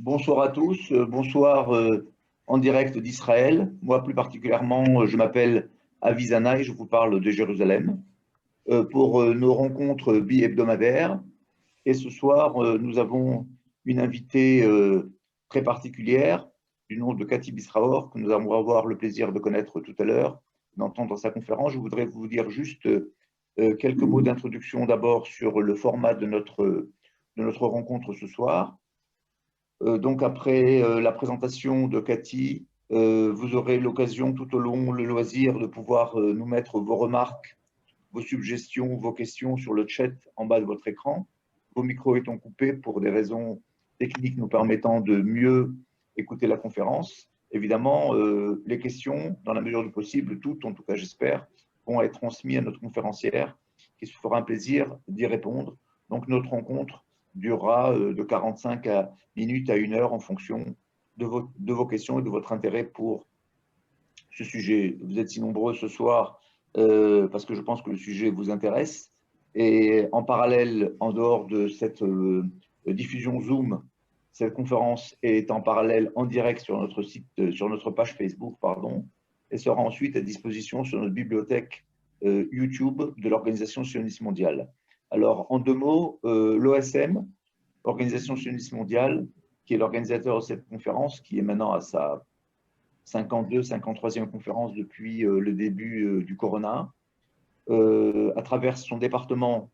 Bonsoir à tous, bonsoir en direct d'Israël. Moi, plus particulièrement, je m'appelle Avi Zana et je vous parle de Jérusalem pour nos rencontres bi-hebdomadaires. Et ce soir, nous avons une invitée très particulière du nom de Cathy Bisraor, que nous allons avoir le plaisir de connaître tout à l'heure, d'entendre sa conférence. Je voudrais vous dire juste quelques mots d'introduction d'abord sur le format de notre rencontre ce soir. Donc après la présentation de Cathy, vous aurez l'occasion tout au long, le loisir de pouvoir nous mettre vos remarques, vos suggestions, vos questions sur le chat en bas de votre écran. Vos micros étant coupés pour des raisons techniques nous permettant de mieux écouter la conférence. Évidemment, les questions, dans la mesure du possible, toutes, en tout cas j'espère, vont être transmises à notre conférencière qui se fera un plaisir d'y répondre. Donc notre rencontre durera de 45 minutes à 1 heure en fonction de vos questions et de votre intérêt pour ce sujet. Vous êtes si nombreux ce soir parce que je pense que le sujet vous intéresse. Et en parallèle, en dehors de cette diffusion Zoom, cette conférence est en parallèle en direct sur notre site, sur notre page Facebook, pardon, et sera ensuite à disposition sur notre bibliothèque YouTube de l'Organisation sioniste mondiale. Alors, en 2 mots, l'OSM, l'Organisation sioniste mondiale, qui est l'organisateur de cette conférence, qui est maintenant à sa 53e conférence depuis le début du Corona, à travers son département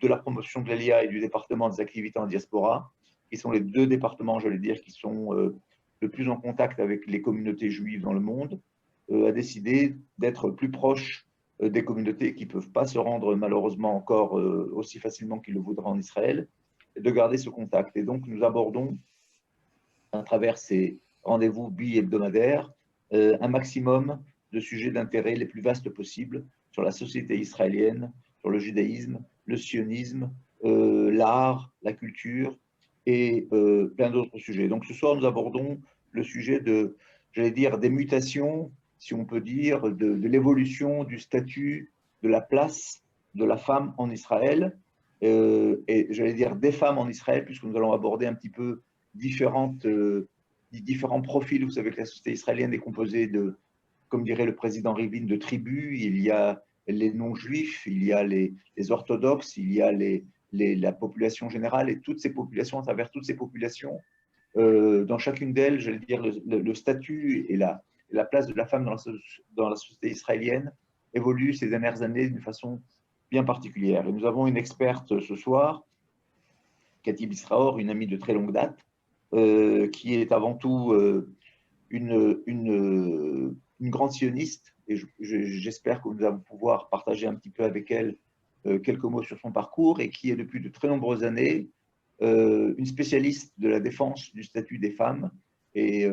de la promotion de l'ALIA et du département des activités en diaspora, qui sont les 2 départements, j'allais dire, qui sont le plus en contact avec les communautés juives dans le monde, a décidé d'être plus proche des communautés qui ne peuvent pas se rendre malheureusement encore aussi facilement qu'ils le voudraient en Israël, et de garder ce contact. Et donc nous abordons à travers ces rendez-vous bi-hebdomadaires un maximum de sujets d'intérêt les plus vastes possibles sur la société israélienne, sur le judaïsme, le sionisme, l'art, la culture et plein d'autres sujets. Donc ce soir, nous abordons le sujet de, j'allais dire, des mutations, si on peut dire, de l'évolution du statut, de la place de la femme en Israël, et j'allais dire des femmes en Israël, puisque nous allons aborder un petit peu différents profils. Vous savez que la société israélienne est composée de, comme dirait le président Rivlin, de tribus. Il y a les non-juifs, il y a les orthodoxes, il y a la population générale, et toutes ces populations, à travers toutes ces populations, dans chacune d'elles, j'allais dire, le statut et la place de la femme dans la société israélienne évolue ces dernières années d'une façon bien particulière. Et nous avons une experte ce soir, Cathy Bisraor, une amie de très longue date, qui est avant tout une grande sioniste, et j'espère que nous allons pouvoir partager un petit peu avec elle quelques mots sur son parcours, et qui est depuis de très nombreuses années une spécialiste de la défense du statut des femmes, et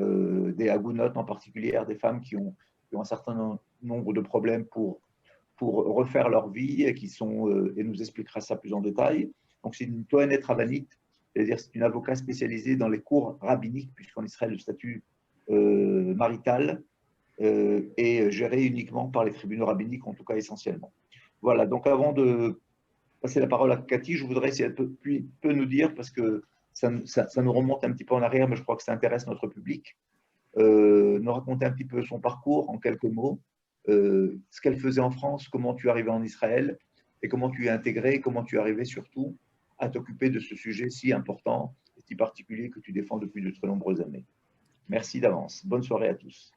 des Hagounot en particulier, des femmes qui ont un certain nombre de problèmes pour refaire leur vie, et qui sont, et nous expliquera ça plus en détail. Donc c'est une Tohénet rabbinite, c'est-à-dire c'est une avocate spécialisée dans les cours rabbiniques, puisqu'en Israël le statut marital est géré uniquement par les tribunaux rabbiniques, en tout cas essentiellement. Voilà, donc avant de passer la parole à Cathy, je voudrais, si elle peut nous dire, parce que ça nous remonte un petit peu en arrière, mais je crois que ça intéresse notre public, nous raconter un petit peu son parcours en quelques mots, ce qu'elle faisait en France, comment tu es arrivé en Israël, et comment tu es intégré, comment tu es arrivé surtout à t'occuper de ce sujet si important et si particulier que tu défends depuis de très nombreuses années. Merci d'avance. Bonne soirée à tous.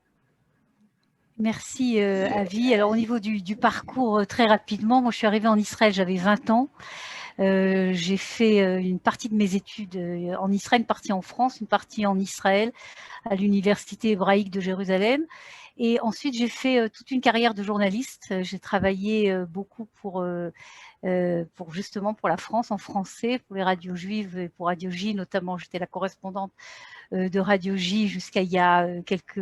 Merci Avi. Alors au niveau du parcours, très rapidement, moi je suis arrivée en Israël, j'avais 20 ans. J'ai fait une partie de mes études en Israël, une partie en France, une partie en Israël, à l'université hébraïque de Jérusalem. Et ensuite, j'ai fait toute une carrière de journaliste. J'ai travaillé beaucoup pour justement pour la France en français, pour les radios juives et pour Radio J, notamment. J'étais la correspondante de Radio J jusqu'à il y a quelques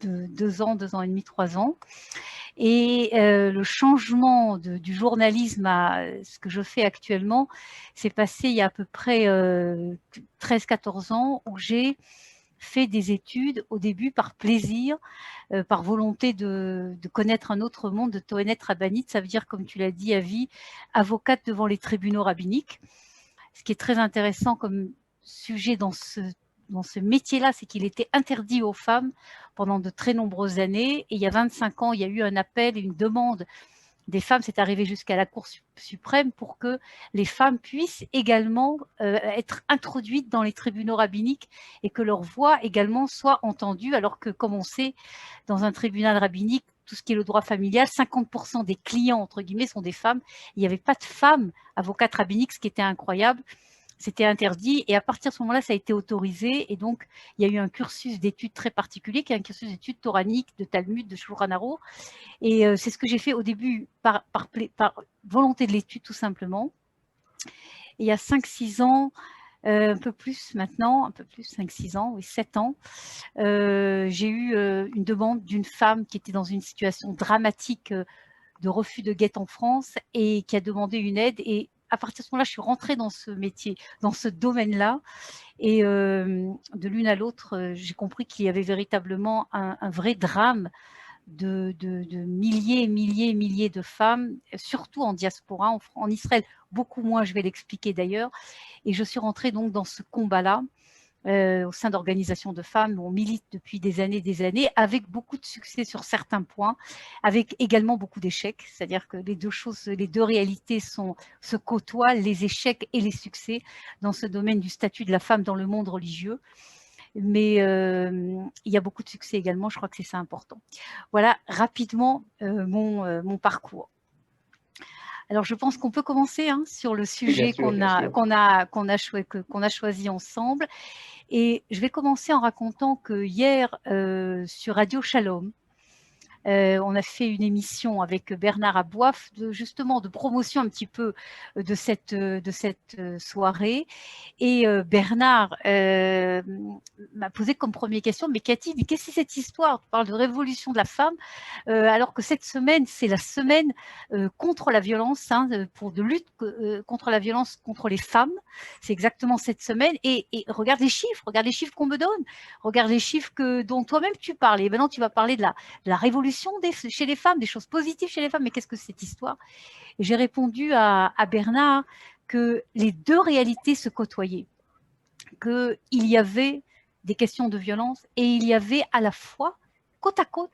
2 ans, 2 ans et demi, 3 ans. Et le changement du journalisme à ce que je fais actuellement s'est passé il y a à peu près 13-14 ans, où j'ai fait des études au début par plaisir, par volonté de connaître un autre monde, de Tohénet rabbinite. Ça veut dire, comme tu l'as dit, Avi, avocate devant les tribunaux rabbiniques. Ce qui est très intéressant comme sujet dans ce métier-là, c'est qu'il était interdit aux femmes pendant de très nombreuses années. Et il y a 25 ans, il y a eu un appel, une demande des femmes, c'est arrivé jusqu'à la Cour suprême pour que les femmes puissent également être introduites dans les tribunaux rabbiniques et que leur voix également soit entendue, alors que, comme on sait, dans un tribunal rabbinique, tout ce qui est le droit familial, 50% des clients, entre guillemets, sont des femmes. Il n'y avait pas de femmes avocates rabbiniques, ce qui était incroyable. C'était interdit et à partir de ce moment-là, ça a été autorisé et donc il y a eu un cursus d'études très particulier qui est un cursus d'études toraniques, de Talmud, de Shulchan Aruch et c'est ce que j'ai fait au début par volonté de l'étude tout simplement. Et il y a 5-6 ans, un peu plus maintenant, un peu plus, 5-6 ans, oui, 7 ans, j'ai eu une demande d'une femme qui était dans une situation dramatique de refus de guette en France et qui a demandé une aide. Et à partir de ce moment-là, je suis rentrée dans ce métier, dans ce domaine-là. Et de l'une à l'autre, j'ai compris qu'il y avait véritablement un vrai drame de milliers de femmes, surtout en diaspora, en Israël, beaucoup moins, je vais l'expliquer d'ailleurs. Et je suis rentrée donc dans ce combat-là. Au sein d'organisations de femmes où on milite depuis des années, avec beaucoup de succès sur certains points, avec également beaucoup d'échecs, c'est-à-dire que les deux réalités se côtoient, les échecs et les succès dans ce domaine du statut de la femme dans le monde religieux. Mais il y a beaucoup de succès également, je crois que c'est ça important. Voilà rapidement mon parcours. Alors, je pense qu'on peut commencer sur le sujet qu'on a choisi ensemble. Et je vais commencer en racontant que hier, sur Radio Shalom, on a fait une émission avec Bernard Aboif, justement de promotion un petit peu de cette soirée. Et Bernard m'a posé comme première question, mais Cathy, mais qu'est-ce que c'est cette histoire? Tu parles de révolution de la femme, alors que cette semaine, c'est la semaine contre la violence, de lutte contre la violence contre les femmes. C'est exactement cette semaine. Et regarde les chiffres qu'on me donne. Regarde les chiffres dont toi-même tu parles. Et maintenant, tu vas parler de la révolution chez les femmes, des choses positives chez les femmes. Mais qu'est-ce que c'est cette histoire? Et j'ai répondu à Bernard que les deux réalités se côtoyaient, qu'il y avait des questions de violence et il y avait à la fois, côte à côte,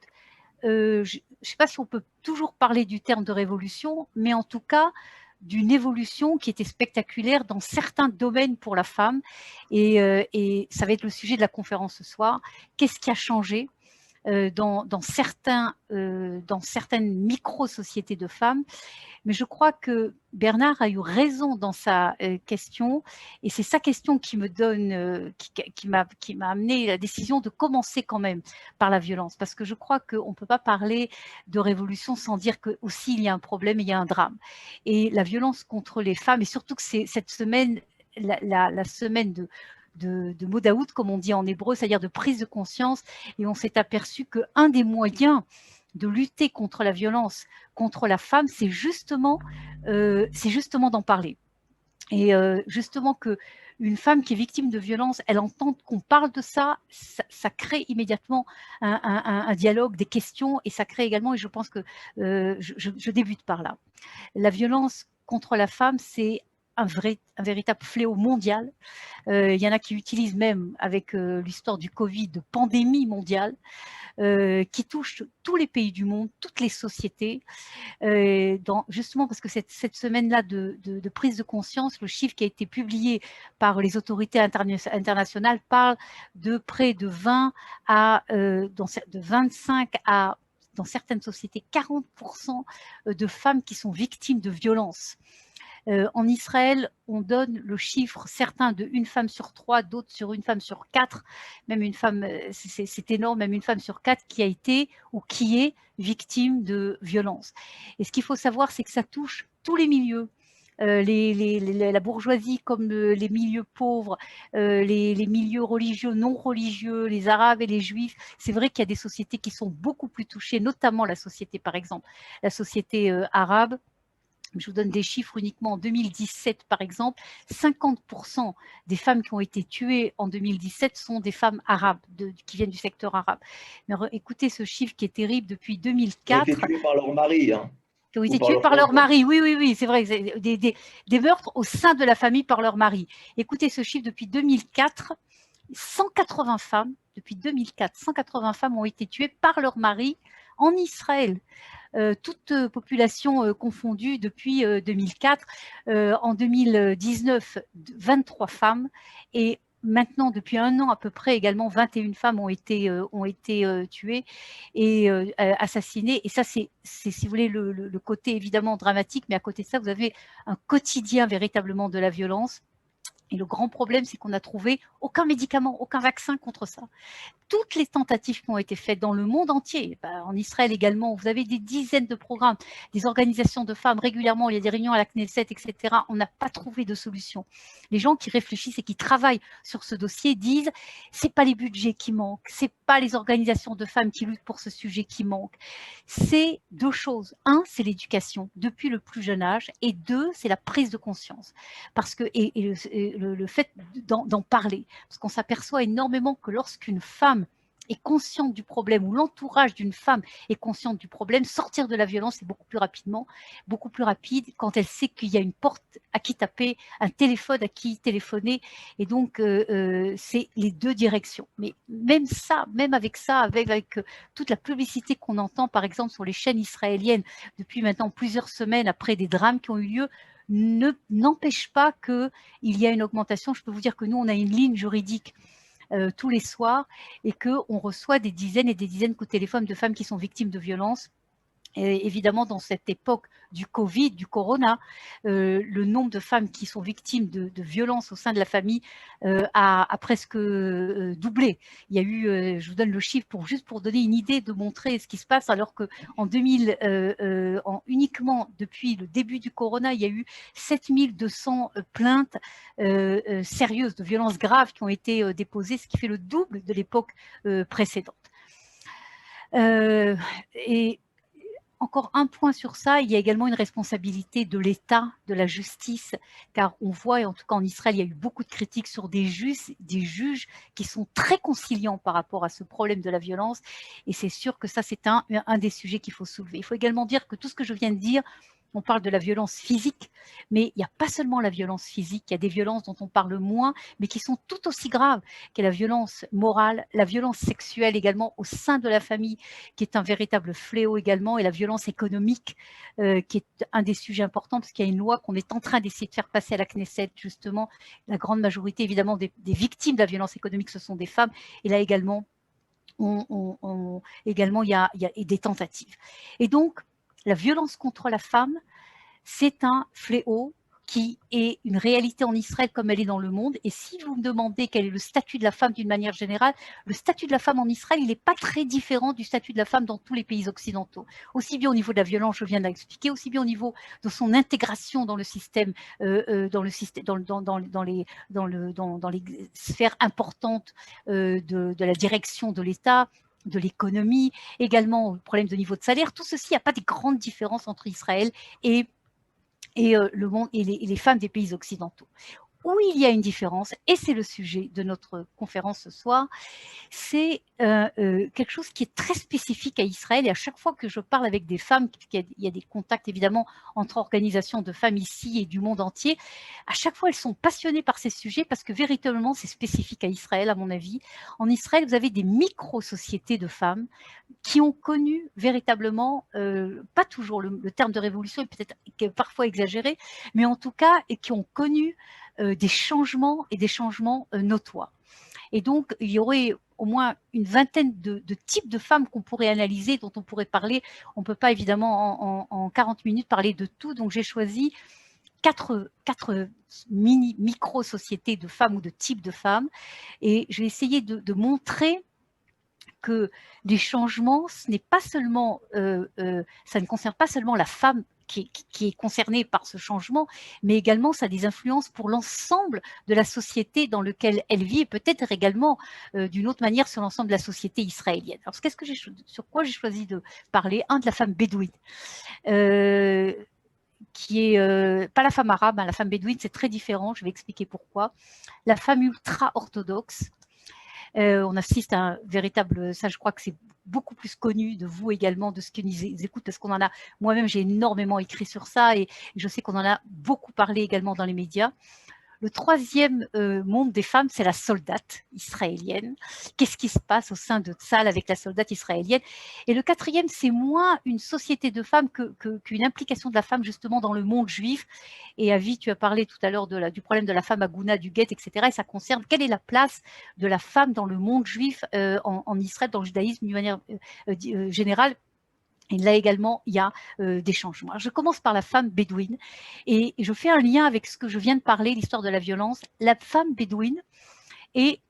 je ne sais pas si on peut toujours parler du terme de révolution, mais en tout cas d'une évolution qui était spectaculaire dans certains domaines pour la femme. Et ça va être le sujet de la conférence ce soir. Qu'est-ce qui a changé dans certaines micro-sociétés de femmes? Mais je crois que Bernard a eu raison dans sa question, et c'est sa question qui me donne, qui m'a amené la décision de commencer quand même par la violence, parce que je crois qu'on ne peut pas parler de révolution sans dire qu'aussi il y a un problème, il y a un drame. Et la violence contre les femmes, et surtout que c'est cette semaine, la semaine de Modaout, comme on dit en hébreu, c'est-à-dire de prise de conscience, et on s'est aperçu qu'un des moyens de lutter contre la violence contre la femme, c'est justement d'en parler. Et justement qu'une femme qui est victime de violence, elle entend qu'on parle de ça, ça crée immédiatement un dialogue, des questions, et ça crée également, et je pense que je débute par là. La violence contre la femme, c'est un véritable fléau mondial. Il y en a qui utilisent même, avec l'histoire du Covid, de pandémie mondiale, qui touche tous les pays du monde, toutes les sociétés, justement parce que cette semaine-là de prise de conscience, le chiffre qui a été publié par les autorités internationales parle de près de 25 à, dans certaines sociétés, 40% de femmes qui sont victimes de violences. En Israël, on donne le chiffre, certains de une femme sur 3, d'autres sur une femme sur 4, même une femme, c'est énorme, même une femme sur 4 qui a été ou qui est victime de violence. Et ce qu'il faut savoir, c'est que ça touche tous les milieux. La bourgeoisie comme les milieux pauvres, les milieux religieux, non religieux, les arabes et les juifs. C'est vrai qu'il y a des sociétés qui sont beaucoup plus touchées, notamment la société, par exemple, la société arabe. Je vous donne des chiffres uniquement en 2017, par exemple, 50% des femmes qui ont été tuées en 2017 sont des femmes arabes, qui viennent du secteur arabe. Mais écoutez ce chiffre qui est terrible depuis 2004. Qui ont été tuées par leur mari. Qui ont été tuées par leur mari, oui, c'est vrai, des meurtres au sein de la famille par leur mari. Écoutez ce chiffre depuis 2004. 180 femmes, depuis 2004, 180 femmes ont été tuées par leur mari en Israël. Toute population confondue depuis 2004. En 2019, 23 femmes et maintenant, depuis un an à peu près, également 21 femmes ont été tuées et assassinées. Et ça, c'est si vous voulez, le côté évidemment dramatique, mais à côté de ça, vous avez un quotidien véritablement de la violence. Et le grand problème, c'est qu'on n'a trouvé aucun médicament, aucun vaccin contre ça. Toutes les tentatives qui ont été faites dans le monde entier, en Israël également, vous avez des dizaines de programmes, des organisations de femmes régulièrement, il y a des réunions à la Knesset, etc. On n'a pas trouvé de solution. Les gens qui réfléchissent et qui travaillent sur ce dossier disent c'est pas les budgets qui manquent, c'est pas les organisations de femmes qui luttent pour ce sujet qui manquent. C'est deux choses. Un, c'est l'éducation depuis le plus jeune âge, et deux, c'est la prise de conscience. Parce que le fait d'en parler, parce qu'on s'aperçoit énormément que lorsqu'une femme est consciente du problème, ou l'entourage d'une femme est consciente du problème, sortir de la violence est beaucoup plus rapide quand elle sait qu'il y a une porte à qui taper, un téléphone à qui téléphoner, et donc c'est les deux directions. Mais même ça, même avec ça, avec toute la publicité qu'on entend par exemple sur les chaînes israéliennes depuis maintenant plusieurs semaines après des drames qui ont eu lieu, n'empêche pas qu'il y a une augmentation. Je peux vous dire que nous, on a une ligne juridique tous les soirs et qu'on reçoit des dizaines et des dizaines de coups de téléphone de femmes qui sont victimes de violences. Et évidemment, dans cette époque du Covid, du Corona, le nombre de femmes qui sont victimes de violences au sein de la famille a presque doublé. Il y a eu, je vous donne le chiffre juste pour donner une idée de montrer ce qui se passe, alors qu'en 2000, uniquement depuis le début du Corona, il y a eu 7200 plaintes sérieuses de violences graves qui ont été déposées, ce qui fait le double de l'époque précédente. Et encore un point sur ça, il y a également une responsabilité de l'État, de la justice, car on voit, et en tout cas en Israël, il y a eu beaucoup de critiques sur des juges qui sont très conciliants par rapport à ce problème de la violence, et c'est sûr que ça, c'est un des sujets qu'il faut soulever. Il faut également dire que tout ce que je viens de dire, on parle de la violence physique, mais il n'y a pas seulement la violence physique, il y a des violences dont on parle moins, mais qui sont tout aussi graves que la violence morale, la violence sexuelle également au sein de la famille, qui est un véritable fléau également, et la violence économique, qui est un des sujets importants, parce qu'il y a une loi qu'on est en train d'essayer de faire passer à la Knesset, justement. La grande majorité, évidemment, des victimes de la violence économique, ce sont des femmes, et là également, également il y a des tentatives. Et donc, la violence contre la femme, c'est un fléau qui est une réalité en Israël comme elle est dans le monde. Et si vous me demandez quel est le statut de la femme d'une manière générale, le statut de la femme en Israël, il n'est pas très différent du statut de la femme dans tous les pays occidentaux. Aussi bien au niveau de la violence, je viens de l'expliquer, aussi bien au niveau de son intégration dans le système, dans les sphères importantes de la direction de l'État, de l'économie, également le problème de niveau de salaire. Tout ceci, il n'y a pas de grandes différences entre Israël et le monde et les femmes des pays occidentaux. Où il y a une différence, et c'est le sujet de notre conférence ce soir, c'est quelque chose qui est très spécifique à Israël. Et à chaque fois que je parle avec des femmes, il y a des contacts évidemment entre organisations de femmes ici et du monde entier, à chaque fois elles sont passionnées par ces sujets parce que véritablement c'est spécifique à Israël à mon avis. En Israël, vous avez des micro-sociétés de femmes qui ont connu véritablement, pas toujours le terme de révolution est peut-être parfois exagéré, mais en tout cas, et qui ont connu des changements et des changements notoires. Et donc, il y aurait au moins une vingtaine de types de femmes qu'on pourrait analyser, dont on pourrait parler. On ne peut pas évidemment en 40 minutes parler de tout, donc j'ai choisi quatre micro-sociétés de femmes ou de types de femmes, et je vais essayer de montrer que les changements, ce n'est pas seulement, ça ne concerne pas seulement la femme qui est concernée par ce changement, mais également ça a des influences pour l'ensemble de la société dans laquelle elle vit, et peut-être également d'une autre manière sur l'ensemble de la société israélienne. Alors, sur quoi j'ai choisi de parler? De la femme bédouine. Qui est pas la femme arabe, hein, la femme bédouine, c'est très différent, je vais expliquer pourquoi. La femme ultra-orthodoxe. On assiste à un véritable, ça je crois que c'est beaucoup plus connu de vous également, de ce qui nous écoute, parce qu'on en a, moi-même j'ai énormément écrit sur ça, et je sais qu'on en a beaucoup parlé également dans les médias. Le troisième monde des femmes, c'est la soldate israélienne. Qu'est-ce qui se passe au sein de Tzahal avec la soldate israélienne? Et le quatrième, c'est moins une société de femmes qu'une implication de la femme justement dans le monde juif. Et Avi, tu as parlé tout à l'heure du problème de la femme à Gouna, du guet, etc. Et ça concerne quelle est la place de la femme dans le monde juif en Israël, dans le judaïsme d'une manière générale. Et là également, il y a des changements. Alors, je commence par la femme bédouine et je fais un lien avec ce que je viens de parler, l'histoire de la violence. La femme bédouine est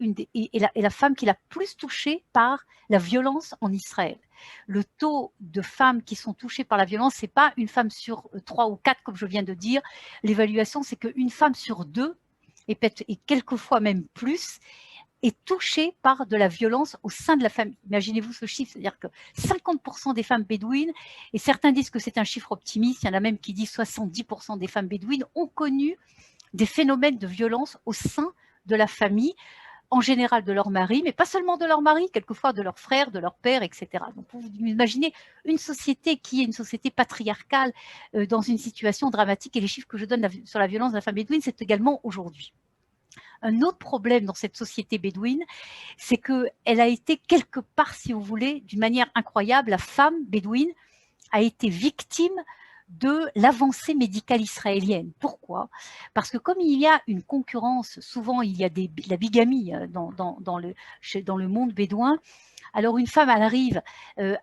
la femme qui est la plus touchée par la violence en Israël. Le taux de femmes qui sont touchées par la violence, ce n'est pas une femme sur 3 ou 4, comme je viens de dire. L'évaluation, c'est qu'une femme sur 2, et quelquefois même plus, est touchée par de la violence au sein de la famille. Imaginez-vous ce chiffre, c'est-à-dire que 50% des femmes bédouines, et certains disent que c'est un chiffre optimiste, il y en a même qui disent 70% des femmes bédouines ont connu des phénomènes de violence au sein de la famille, en général de leur mari, mais pas seulement de leur mari, quelquefois de leur frère, de leur père, etc. Donc vous imaginez une société qui est une société patriarcale dans une situation dramatique, et les chiffres que je donne sur la violence de la femme bédouine, c'est également aujourd'hui. Un autre problème dans cette société bédouine, c'est qu'elle a été quelque part, si vous voulez, d'une manière incroyable, la femme bédouine a été victime de l'avancée médicale israélienne. Pourquoi? Parce que comme il y a une concurrence, souvent il y a la bigamie dans le monde bédouin. Alors une femme, elle arrive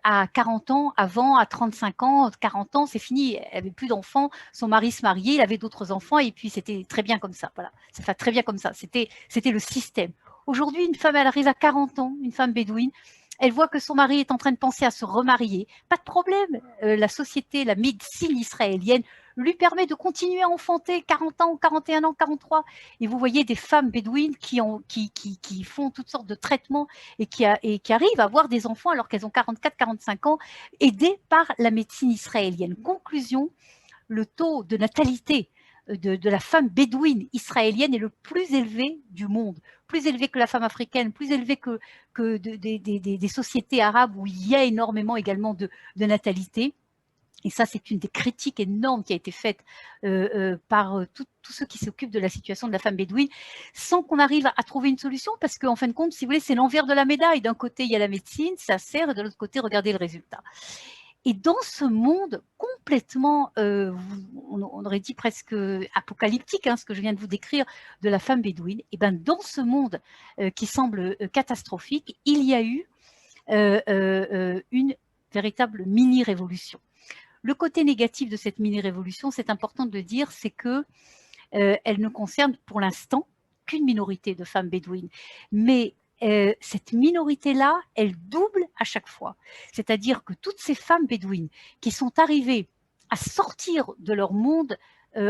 à 40 ans, avant à 35 ans, 40 ans, c'est fini, elle n'avait plus d'enfants, son mari se mariait, il avait d'autres enfants et puis c'était très bien comme ça. Voilà, ça fait très bien comme ça, c'était le système. Aujourd'hui, une femme, elle arrive à 40 ans, une femme bédouine, elle voit que son mari est en train de penser à se remarier. Pas de problème, la société, la médecine israélienne lui permet de continuer à enfanter 40 ans, 41 ans, 43. Et vous voyez des femmes bédouines qui font toutes sortes de traitements et qui arrivent à avoir des enfants alors qu'elles ont 44, 45 ans, aidées par la médecine israélienne. Conclusion, le taux de natalité de la femme bédouine israélienne est le plus élevé du monde, plus élevé que la femme africaine, plus élevé que des sociétés arabes où il y a énormément également de natalité. Et ça, c'est une des critiques énormes qui a été faite par tous ceux qui s'occupent de la situation de la femme bédouine, sans qu'on arrive à trouver une solution, parce qu'en fin de compte, si vous voulez, c'est l'envers de la médaille. D'un côté, il y a la médecine, ça sert, et de l'autre côté, regardez le résultat. Et dans ce monde complètement, on aurait dit presque apocalyptique, ce que je viens de vous décrire de la femme bédouine, et ben dans ce monde qui semble catastrophique, il y a eu une véritable mini-révolution. Le côté négatif de cette mini-révolution, c'est important de le dire, c'est qu'elle ne concerne pour l'instant qu'une minorité de femmes bédouines. Mais cette minorité-là, elle double à chaque fois. C'est-à-dire que toutes ces femmes bédouines qui sont arrivées à sortir de leur monde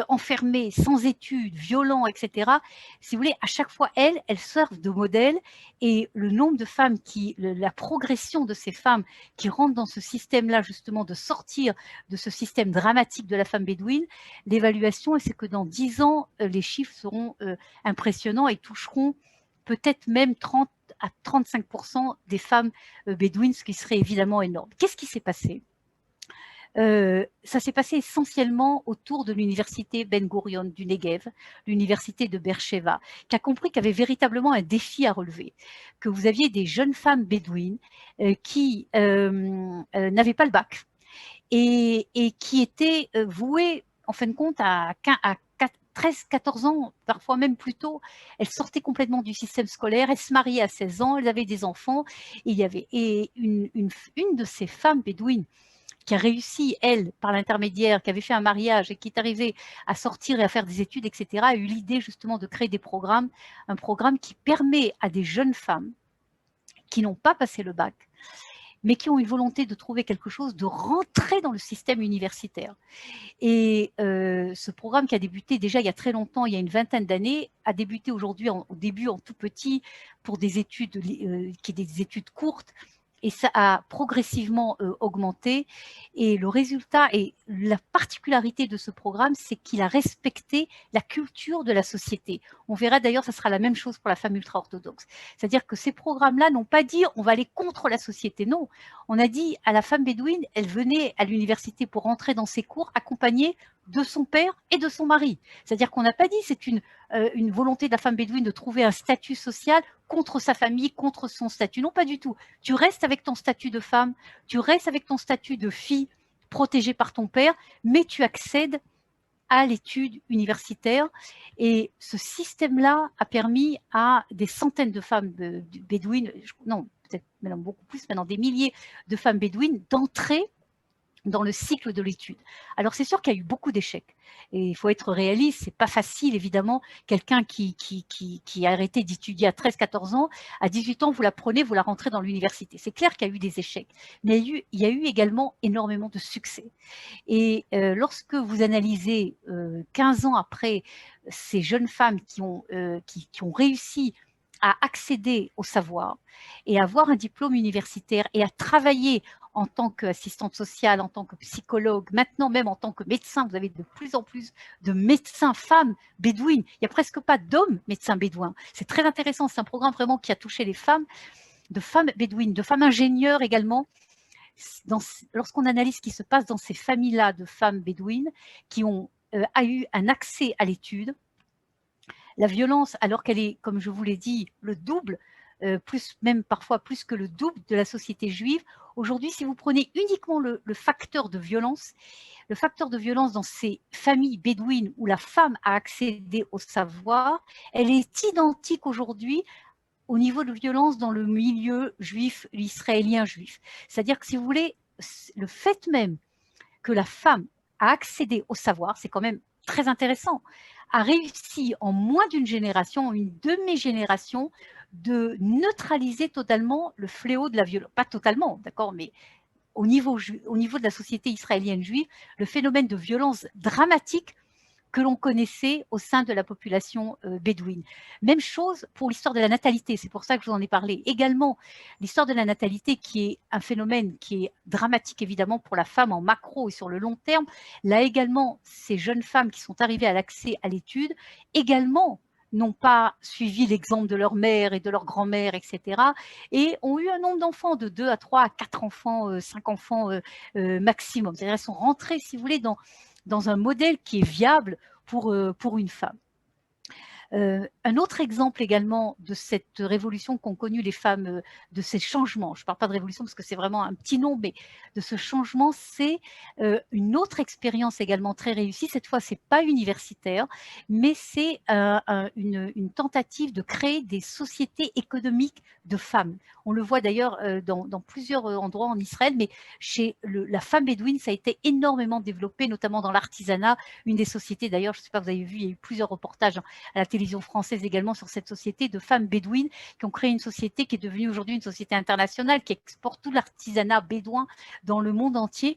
enfermées, sans études, violents, etc., si vous voulez, à chaque fois, elles servent de modèle, et le nombre de femmes la progression de ces femmes qui rentrent dans ce système-là, justement, de sortir de ce système dramatique de la femme bédouine, l'évaluation, c'est que dans 10 ans, les chiffres seront impressionnants et toucheront peut-être même 30 à 35% des femmes bédouines, ce qui serait évidemment énorme. Qu'est-ce qui s'est passé ? Ça s'est passé essentiellement autour de l'université Ben Gurion du Negev, l'université de Beersheva, qui a compris qu'il y avait véritablement un défi à relever, que vous aviez des jeunes femmes bédouines qui n'avaient pas le bac et qui étaient vouées, en fin de compte, à 13, 14 ans, parfois même plus tôt, elles sortaient complètement du système scolaire, elles se mariaient à 16 ans, elles avaient des enfants, et il y avait une de ces femmes bédouines qui a réussi, elle, par l'intermédiaire, qui avait fait un mariage et qui est arrivée à sortir et à faire des études, etc., a eu l'idée justement de créer des programmes, un programme qui permet à des jeunes femmes qui n'ont pas passé le bac, mais qui ont une volonté de trouver quelque chose, de rentrer dans le système universitaire. Et ce programme qui a débuté déjà il y a très longtemps, il y a une vingtaine d'années, a débuté aujourd'hui au début en tout petit pour des études qui des études courtes, et ça a progressivement augmenté. Et le résultat et la particularité de ce programme, c'est qu'il a respecté la culture de la société. On verra d'ailleurs, ça sera la même chose pour la femme ultra-orthodoxe. C'est-à-dire que ces programmes-là n'ont pas dit on va aller contre la société. Non, on a dit à la femme bédouine, elle venait à l'université pour rentrer dans ses cours accompagnée de son père et de son mari. C'est-à-dire qu'on n'a pas dit c'est une volonté de la femme bédouine de trouver un statut social contre sa famille, contre son statut. Non, pas du tout. Tu restes avec ton statut de femme, tu restes avec ton statut de fille protégée par ton père, mais tu accèdes à l'étude universitaire. Et ce système-là a permis à des centaines de femmes bédouines, non, peut-être maintenant beaucoup plus, maintenant des milliers de femmes bédouines, d'entrer dans le cycle de l'étude. Alors c'est sûr qu'il y a eu beaucoup d'échecs et il faut être réaliste, c'est pas facile évidemment. Quelqu'un qui a arrêté d'étudier à 13-14 ans, à 18 ans vous la prenez, vous la rentrez dans l'université. C'est clair qu'il y a eu des échecs, mais il y a eu également énormément de succès. Et lorsque vous analysez 15 ans après ces jeunes femmes qui ont réussi à accéder au savoir et à avoir un diplôme universitaire et à travailler en tant qu'assistante sociale, en tant que psychologue, maintenant même en tant que médecin, vous avez de plus en plus de médecins femmes bédouines. Il n'y a presque pas d'hommes médecins bédouins. C'est très intéressant, c'est un programme vraiment qui a touché les femmes, de femmes bédouines, de femmes ingénieurs également. Lorsqu'on analyse ce qui se passe dans ces familles-là de femmes bédouines qui ont eu un accès à l'étude, la violence, alors qu'elle est, comme je vous l'ai dit, le double, même parfois plus que le double de la société juive. Aujourd'hui, si vous prenez uniquement le facteur de violence dans ces familles bédouines où la femme a accédé au savoir, elle est identique aujourd'hui au niveau de violence dans le milieu juif, israélien juif. C'est-à-dire que si vous voulez, le fait même que la femme a accédé au savoir, c'est quand même très intéressant, a réussi en moins d'une génération, une demi-génération, de neutraliser totalement le fléau de la violence. Pas totalement, d'accord, mais au niveau de la société israélienne juive, le phénomène de violence dramatique que l'on connaissait au sein de la population bédouine. Même chose pour l'histoire de la natalité, c'est pour ça que je vous en ai parlé. Également, l'histoire de la natalité qui est un phénomène qui est dramatique évidemment pour la femme en macro et sur le long terme. Là également, ces jeunes femmes qui sont arrivées à l'accès à l'étude, également n'ont pas suivi l'exemple de leur mère et de leur grand-mère, etc. et ont eu un nombre d'enfants de 2 à 3 à 4 enfants, 5 enfants maximum. C'est-à-dire elles sont rentrées, si vous voulez, dans un modèle qui est viable pour une femme. Un autre exemple également de cette révolution qu'ont connue les femmes, de ces changements, je ne parle pas de révolution parce que c'est vraiment un petit nom, mais de ce changement, c'est une autre expérience également très réussie. Cette fois, ce n'est pas universitaire, mais c'est une tentative de créer des sociétés économiques de femmes. On le voit d'ailleurs dans plusieurs endroits en Israël, mais chez la femme bédouine, ça a été énormément développé, notamment dans l'artisanat. Une des sociétés, d'ailleurs, je ne sais pas, vous avez vu, il y a eu plusieurs reportages à la télévision française également sur cette société de femmes bédouines qui ont créé une société qui est devenue aujourd'hui une société internationale qui exporte tout l'artisanat bédouin dans le monde entier.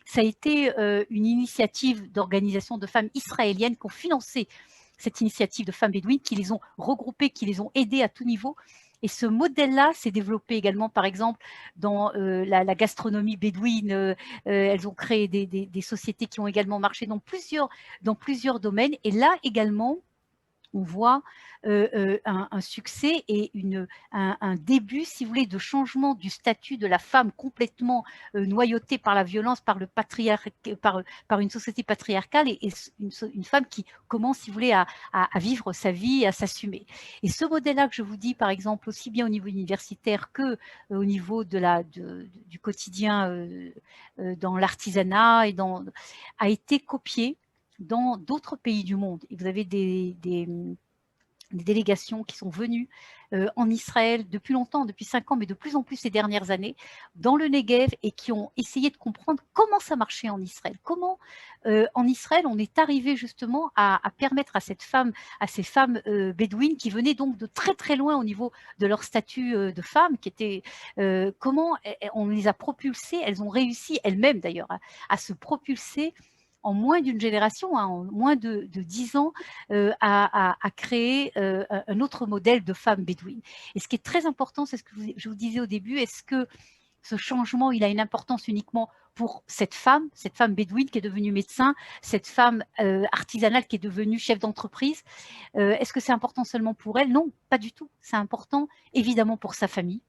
Ça a été une initiative d'organisation de femmes israéliennes qui ont financé cette initiative de femmes bédouines, qui les ont regroupées, qui les ont aidées à tout niveau. Et ce modèle-là s'est développé également, par exemple, dans la gastronomie bédouine. Elles ont créé des sociétés qui ont également marché dans plusieurs domaines. Et là également, on voit un succès et un début, si vous voulez, de changement du statut de la femme complètement noyautée par la violence, par une société patriarcale et une femme qui commence, si vous voulez, à vivre sa vie, à s'assumer. Et ce modèle-là que je vous dis, par exemple, aussi bien au niveau universitaire que au niveau du quotidien dans l'artisanat a été copié dans d'autres pays du monde. Et vous avez des délégations qui sont venues en Israël depuis longtemps, depuis 5 ans, mais de plus en plus ces dernières années, dans le Negev, et qui ont essayé de comprendre comment ça marchait en Israël. Comment en Israël on est arrivé justement à permettre à ces femmes bédouines qui venaient donc de très très loin au niveau de leur statut de femme, qui était comment on les a propulsées, elles ont réussi elles-mêmes d'ailleurs à se propulser en moins d'une génération, en moins de 10 ans, à créer un autre modèle de femme bédouine. Et ce qui est très important, c'est ce que je vous disais au début, est-ce que ce changement, il a une importance uniquement pour cette femme bédouine qui est devenue médecin, cette femme artisanale qui est devenue chef d'entreprise. Est-ce que c'est important seulement pour elle? Non, pas du tout. C'est important évidemment pour sa famille,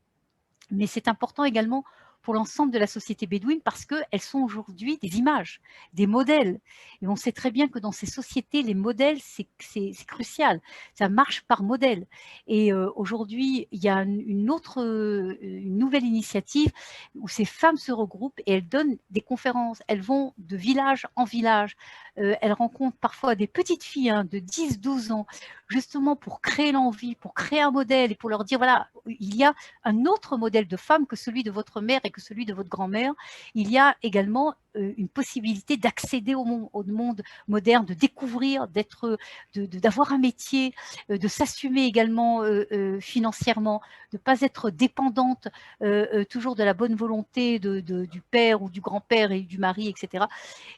mais c'est important également pour l'ensemble de la société bédouine parce qu'elles sont aujourd'hui des images, des modèles. Et on sait très bien que dans ces sociétés, les modèles, c'est crucial. Ça marche par modèle. Et aujourd'hui, il y a une nouvelle initiative où ces femmes se regroupent et elles donnent des conférences. Elles vont de village en village. Elles rencontrent parfois des petites filles de 10, 12 ans, justement pour créer l'envie, pour créer un modèle et pour leur dire, voilà, il y a un autre modèle de femme que celui de votre mère et que celui de votre grand-mère. Il y a également une possibilité d'accéder au monde moderne, de découvrir, d'avoir un métier, de s'assumer également financièrement, de ne pas être dépendante toujours de la bonne volonté du père ou du grand-père et du mari, etc.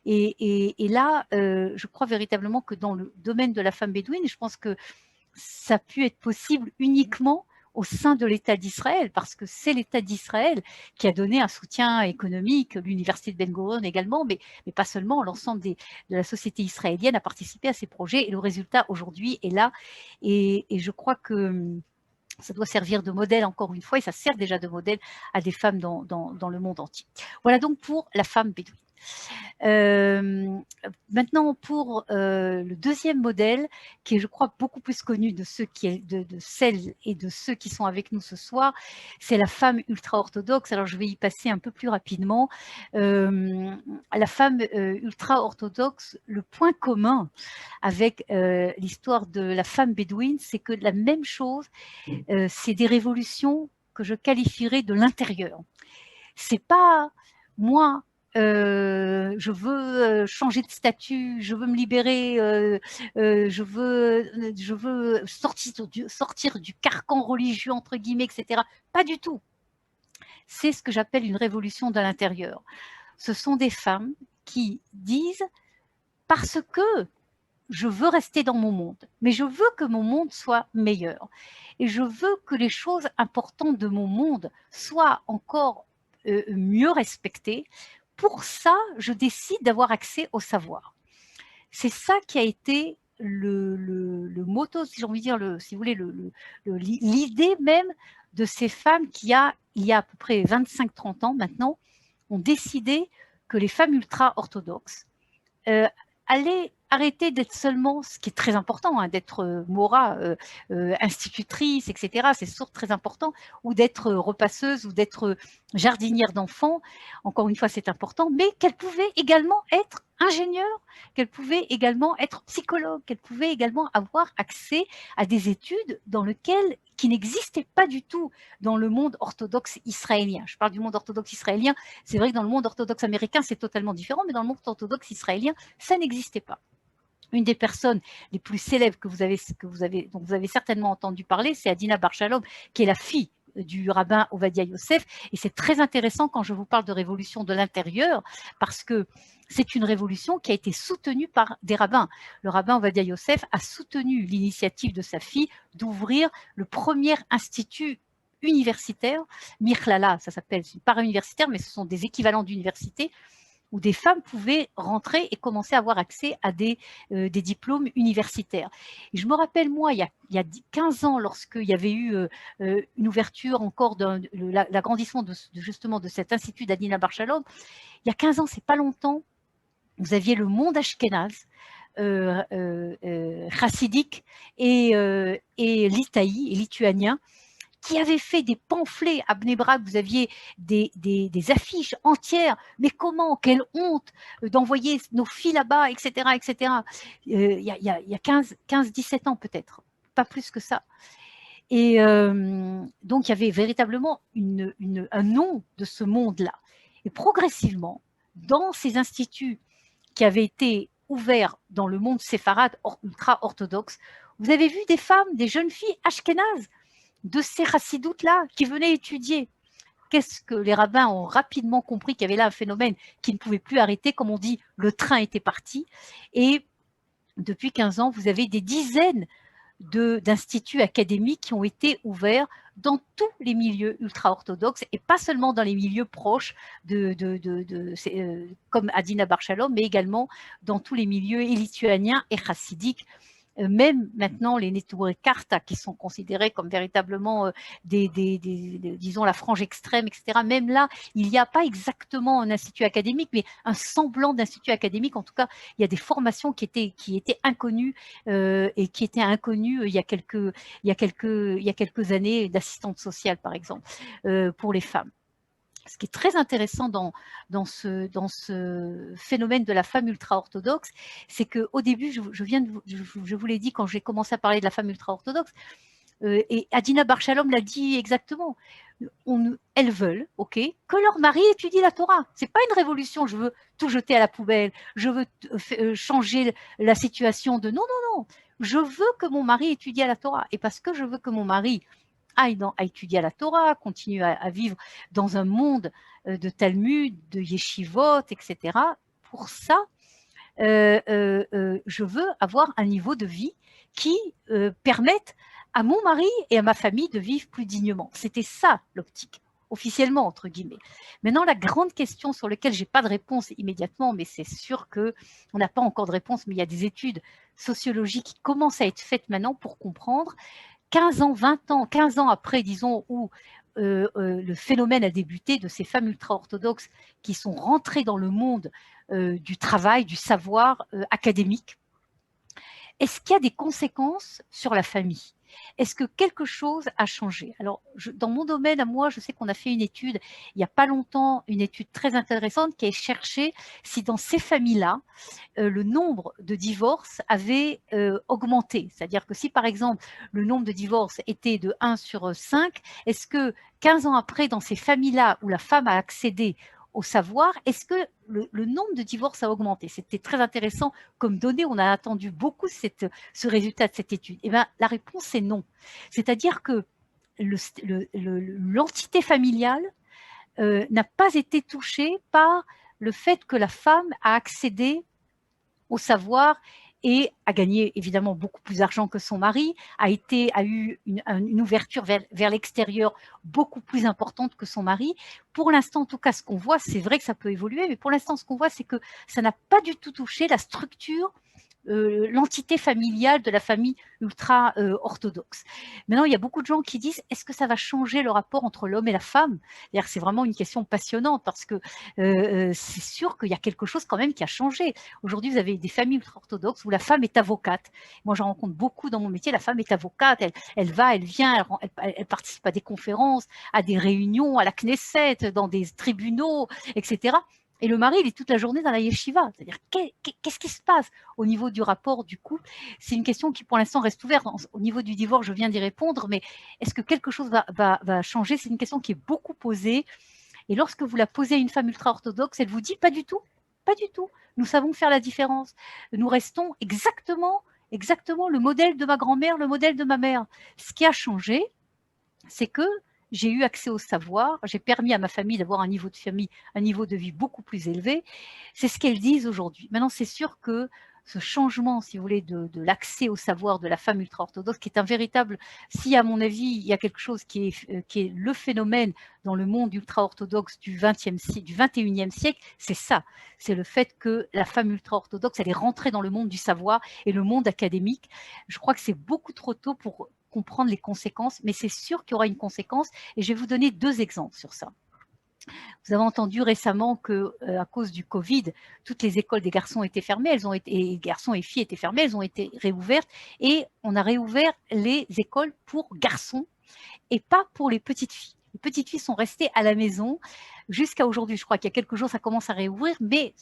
Et là, je crois véritablement que dans le domaine de la femme bédouine, je pense que ça a pu être possible uniquement au sein de l'État d'Israël, parce que c'est l'État d'Israël qui a donné un soutien économique, l'Université de Ben Gurion également, mais pas seulement, l'ensemble de la société israélienne a participé à ces projets, et le résultat aujourd'hui est là, et je crois que ça doit servir de modèle encore une fois, et ça sert déjà de modèle à des femmes dans le monde entier. Voilà donc pour la femme bédouine. Maintenant, pour le deuxième modèle, qui est, je crois, beaucoup plus connu de celles et de ceux qui sont avec nous ce soir, c'est la femme ultra-orthodoxe. Alors, je vais y passer un peu plus rapidement. La femme ultra-orthodoxe, le point commun avec l'histoire de la femme bédouine, c'est que la même chose, c'est des révolutions que je qualifierais de l'intérieur. C'est pas moi, je veux changer de statut, je veux me libérer, je veux sortir du carcan religieux, entre guillemets, etc. Pas du tout. C'est ce que j'appelle une révolution de l'intérieur. Ce sont des femmes qui disent, parce que je veux rester dans mon monde, mais je veux que mon monde soit meilleur. Et je veux que les choses importantes de mon monde soient encore mieux respectées. Pour ça, je décide d'avoir accès au savoir. C'est ça qui a été le motto, si j'ai envie de dire, si vous voulez, l'idée même de ces femmes qui, il y a à peu près 25-30 ans maintenant, ont décidé que les femmes ultra-orthodoxes allaient arrêter d'être seulement, ce qui est très important, d'être mora, institutrice, etc. C'est sûr très important, ou d'être repasseuse, ou d'être jardinière d'enfants. Encore une fois, c'est important, mais qu'elles pouvaient également être ingénieures, qu'elles pouvaient également être psychologues, qu'elles pouvaient également avoir accès à des études qui n'existaient pas du tout dans le monde orthodoxe israélien. Je parle du monde orthodoxe israélien. C'est vrai que dans le monde orthodoxe américain, c'est totalement différent, mais dans le monde orthodoxe israélien, ça n'existait pas. Une des personnes les plus célèbres dont vous avez certainement entendu parler, c'est Adina Bar Shalom, qui est la fille du rabbin Ovadia Yosef. Et c'est très intéressant quand je vous parle de révolution de l'intérieur, parce que c'est une révolution qui a été soutenue par des rabbins. Le rabbin Ovadia Yosef a soutenu l'initiative de sa fille d'ouvrir le premier institut universitaire, Mirklala, ça s'appelle, c'est pas universitaire, mais ce sont des équivalents d'université, où des femmes pouvaient rentrer et commencer à avoir accès à des diplômes universitaires. Et je me rappelle, moi, il y a 15 ans, lorsqu'il y avait eu une ouverture encore l'agrandissement justement de cet institut d'Adina Bar Shalom, il y a 15 ans, c'est pas longtemps, vous aviez le monde ashkénaze, chassidique et litaï et lituanien, qui avait fait des pamphlets à Bnei Brak, vous aviez des affiches entières, mais comment, quelle honte d'envoyer nos filles là-bas, etc., etc. Il y a 15-17 ans peut-être, pas plus que ça. Et donc, il y avait véritablement un nom de ce monde-là. Et progressivement, dans ces instituts qui avaient été ouverts dans le monde séfarade ultra-orthodoxe, vous avez vu des femmes, des jeunes filles ashkénazes, de ces chassidoutes-là qui venaient étudier. Qu'est-ce que les rabbins ont rapidement compris qu'il y avait là un phénomène qui ne pouvait plus arrêter, comme on dit, le train était parti. Et depuis 15 ans, vous avez des dizaines d'instituts académiques qui ont été ouverts dans tous les milieux ultra-orthodoxes et pas seulement dans les milieux proches comme Adina Bar Shalom, mais également dans tous les milieux lituaniens et chassidiques. Même maintenant, les Neturei Karta, qui sont considérés comme véritablement disons, la frange extrême, etc. Même là, il n'y a pas exactement un institut académique, mais un semblant d'institut académique. En tout cas, il y a des formations qui étaient inconnues et qui étaient inconnues il y a quelques années d'assistante sociale, par exemple, pour les femmes. Ce qui est très intéressant dans ce phénomène de la femme ultra-orthodoxe, c'est qu'au début, je vous l'ai dit quand j'ai commencé à parler de la femme ultra-orthodoxe, et Adina Bar Shalom l'a dit exactement, elles veulent, ok, que leur mari étudie la Torah. C'est pas une révolution, je veux tout jeter à la poubelle, je veux changer la situation de non, non, non, je veux que mon mari étudie la Torah. Et parce que je veux que mon mari aille à étudier la Torah, continue à vivre dans un monde de Talmud, de yeshivot, etc. Pour ça, je veux avoir un niveau de vie qui permette à mon mari et à ma famille de vivre plus dignement. C'était ça l'optique, officiellement, entre guillemets. Maintenant, la grande question sur laquelle je n'ai pas de réponse immédiatement, mais c'est sûr qu'on n'a pas encore de réponse, mais il y a des études sociologiques qui commencent à être faites maintenant pour comprendre 15 ans, 20 ans, 15 ans après, disons, où le phénomène a débuté de ces femmes ultra-orthodoxes qui sont rentrées dans le monde du travail, du savoir académique. Est-ce qu'il y a des conséquences sur la famille? Est-ce que quelque chose a changé? Alors, dans mon domaine, à moi, je sais qu'on a fait une étude, il n'y a pas longtemps, une étude très intéressante qui a cherché si dans ces familles-là, le nombre de divorces avait augmenté. C'est-à-dire que si, par exemple, le nombre de divorces était de 1 sur 5, est-ce que 15 ans après, dans ces familles-là où la femme a accédé au savoir, est-ce que le nombre de divorces a augmenté? C'était très intéressant comme donnée. On a attendu beaucoup ce résultat de cette étude. Eh bien, la réponse est non. C'est-à-dire que l'entité familiale n'a pas été touchée par le fait que la femme a accédé au savoir et a gagné évidemment beaucoup plus d'argent que son mari, a eu une ouverture vers l'extérieur beaucoup plus importante que son mari. Pour l'instant, en tout cas, ce qu'on voit, c'est vrai que ça peut évoluer, mais pour l'instant, ce qu'on voit, c'est que ça n'a pas du tout touché la structure, l'entité familiale de la famille ultra-orthodoxe. Maintenant, il y a beaucoup de gens qui disent, est-ce que ça va changer le rapport entre l'homme et la femme? C'est vraiment une question passionnante parce que c'est sûr qu'il y a quelque chose quand même qui a changé. Aujourd'hui, vous avez des familles ultra-orthodoxes où la femme est avocate. Moi, j'en rencontre beaucoup dans mon métier. La femme est avocate, elle va, elle vient, elle participe à des conférences, à des réunions, à la Knesset, dans des tribunaux, etc. Et le mari, il est toute la journée dans la yeshiva. C'est-à-dire, qu'est-ce qui se passe au niveau du rapport du couple? C'est une question qui, pour l'instant, reste ouverte. Au niveau du divorce, je viens d'y répondre, mais est-ce que quelque chose va changer? C'est une question qui est beaucoup posée. Et lorsque vous la posez à une femme ultra-orthodoxe, elle vous dit pas du tout, pas du tout. Nous savons faire la différence. Nous restons exactement le modèle de ma grand-mère, le modèle de ma mère. Ce qui a changé, c'est que j'ai eu accès au savoir, j'ai permis à ma famille d'avoir un niveau de vie beaucoup plus élevé. C'est ce qu'elles disent aujourd'hui. Maintenant, c'est sûr que ce changement, si vous voulez, de l'accès au savoir de la femme ultra-orthodoxe, qui est un véritable, si à mon avis, il y a quelque chose qui est le phénomène dans le monde ultra-orthodoxe du 21e siècle, c'est ça. C'est le fait que la femme ultra-orthodoxe, elle est rentrée dans le monde du savoir et le monde académique. Je crois que c'est beaucoup trop tôt pour comprendre les conséquences, mais c'est sûr qu'il y aura une conséquence et je vais vous donner 2 exemples sur ça. Vous avez entendu récemment que, à cause du Covid, toutes les écoles des garçons étaient fermées, et garçons et filles étaient fermées, elles ont été réouvertes et on a réouvert les écoles pour garçons et pas pour les petites filles. Les petites filles sont restées à la maison jusqu'à aujourd'hui. Je crois qu'il y a quelques jours, ça commence à réouvrir, mais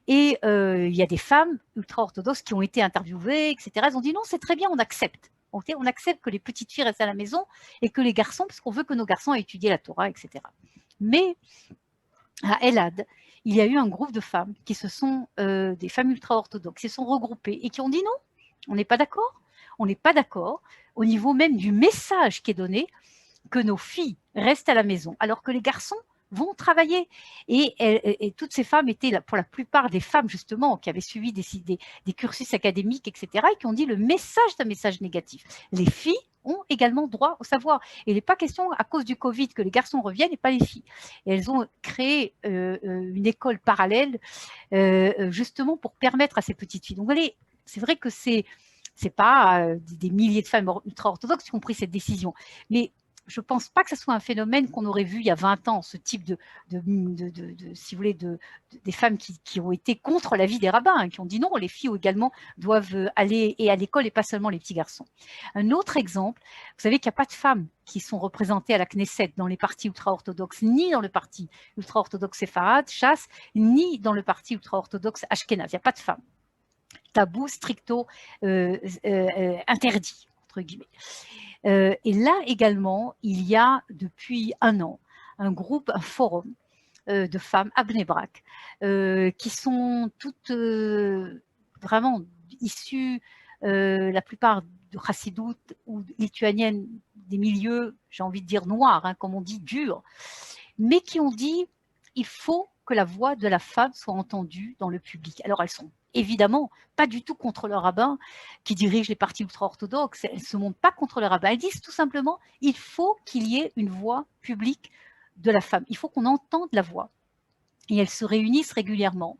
il y a des femmes ultra-orthodoxes qui ont été interviewées, etc. Elles ont dit non, c'est très bien, on accepte. Okay, on accepte que les petites filles restent à la maison et que les garçons, parce qu'on veut que nos garçons aient étudié la Torah, etc. Mais à Elad, il y a eu un groupe de femmes qui des femmes ultra-orthodoxes, qui se sont regroupées et qui ont dit non, on n'est pas d'accord. On n'est pas d'accord au niveau même du message qui est donné que nos filles restent à la maison, alors que les garçons vont travailler. Et toutes ces femmes étaient, pour la plupart des femmes justement, qui avaient suivi des cursus académiques, etc., et qui ont dit le message d'un message négatif. Les filles ont également droit au savoir. Et il n'est pas question, à cause du Covid, que les garçons reviennent et pas les filles. Et elles ont créé une école parallèle justement pour permettre à ces petites filles. Donc, c'est vrai que c'est pas des milliers de femmes ultra-orthodoxes qui ont pris cette décision. Mais je ne pense pas que ce soit un phénomène qu'on aurait vu il y a 20 ans, ce type si vous voulez, des femmes qui ont été contre l'avis des rabbins, hein, qui ont dit non, les filles également doivent aller à l'école et pas seulement les petits garçons. Un autre exemple, vous savez qu'il n'y a pas de femmes qui sont représentées à la Knesset dans les partis ultra-orthodoxes, ni dans le parti ultra-orthodoxe séfarade, Chasse, ni dans le parti ultra-orthodoxe Ashkenaz. Il n'y a pas de femmes. Tabou, stricto, interdit, entre guillemets. Et là également, il y a depuis un an un forum de femmes à Bnei Brak qui sont toutes vraiment issues, la plupart de Chassidout ou lituaniennes, des milieux, j'ai envie de dire noirs, hein, comme on dit, durs, mais qui ont dit il faut que la voix de la femme soit entendue dans le public. Alors elles sont évidemment pas du tout contre le rabbin qui dirige les partis ultra-orthodoxes, elles ne se montrent pas contre le rabbin, elles disent tout simplement il faut qu'il y ait une voix publique de la femme, il faut qu'on entende la voix. Et elles se réunissent régulièrement.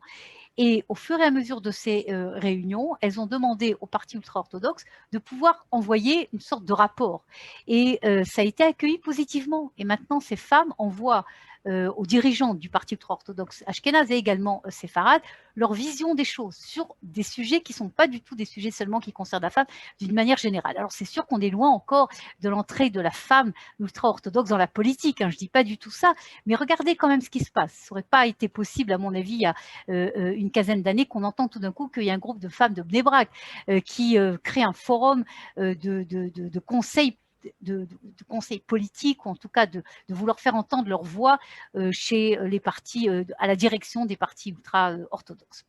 Et au fur et à mesure de ces réunions, elles ont demandé aux partis ultra-orthodoxes de pouvoir envoyer une sorte de rapport. Et ça a été accueilli positivement. Et maintenant, ces femmes envoient aux dirigeants du parti ultra-orthodoxe Ashkenaz et également séfarade leur vision des choses sur des sujets qui ne sont pas du tout des sujets seulement qui concernent la femme d'une manière générale. Alors c'est sûr qu'on est loin encore de l'entrée de la femme ultra-orthodoxe dans la politique, hein, je ne dis pas du tout ça, mais regardez quand même ce qui se passe. Ça n'aurait pas été possible, à mon avis, il y a une quinzaine d'années, qu'on entend tout d'un coup qu'il y a un groupe de femmes de Bnei Brak qui crée un forum de conseils de conseils politiques, ou en tout cas de vouloir faire entendre leur voix chez les partis, à la direction des partis ultra-orthodoxes.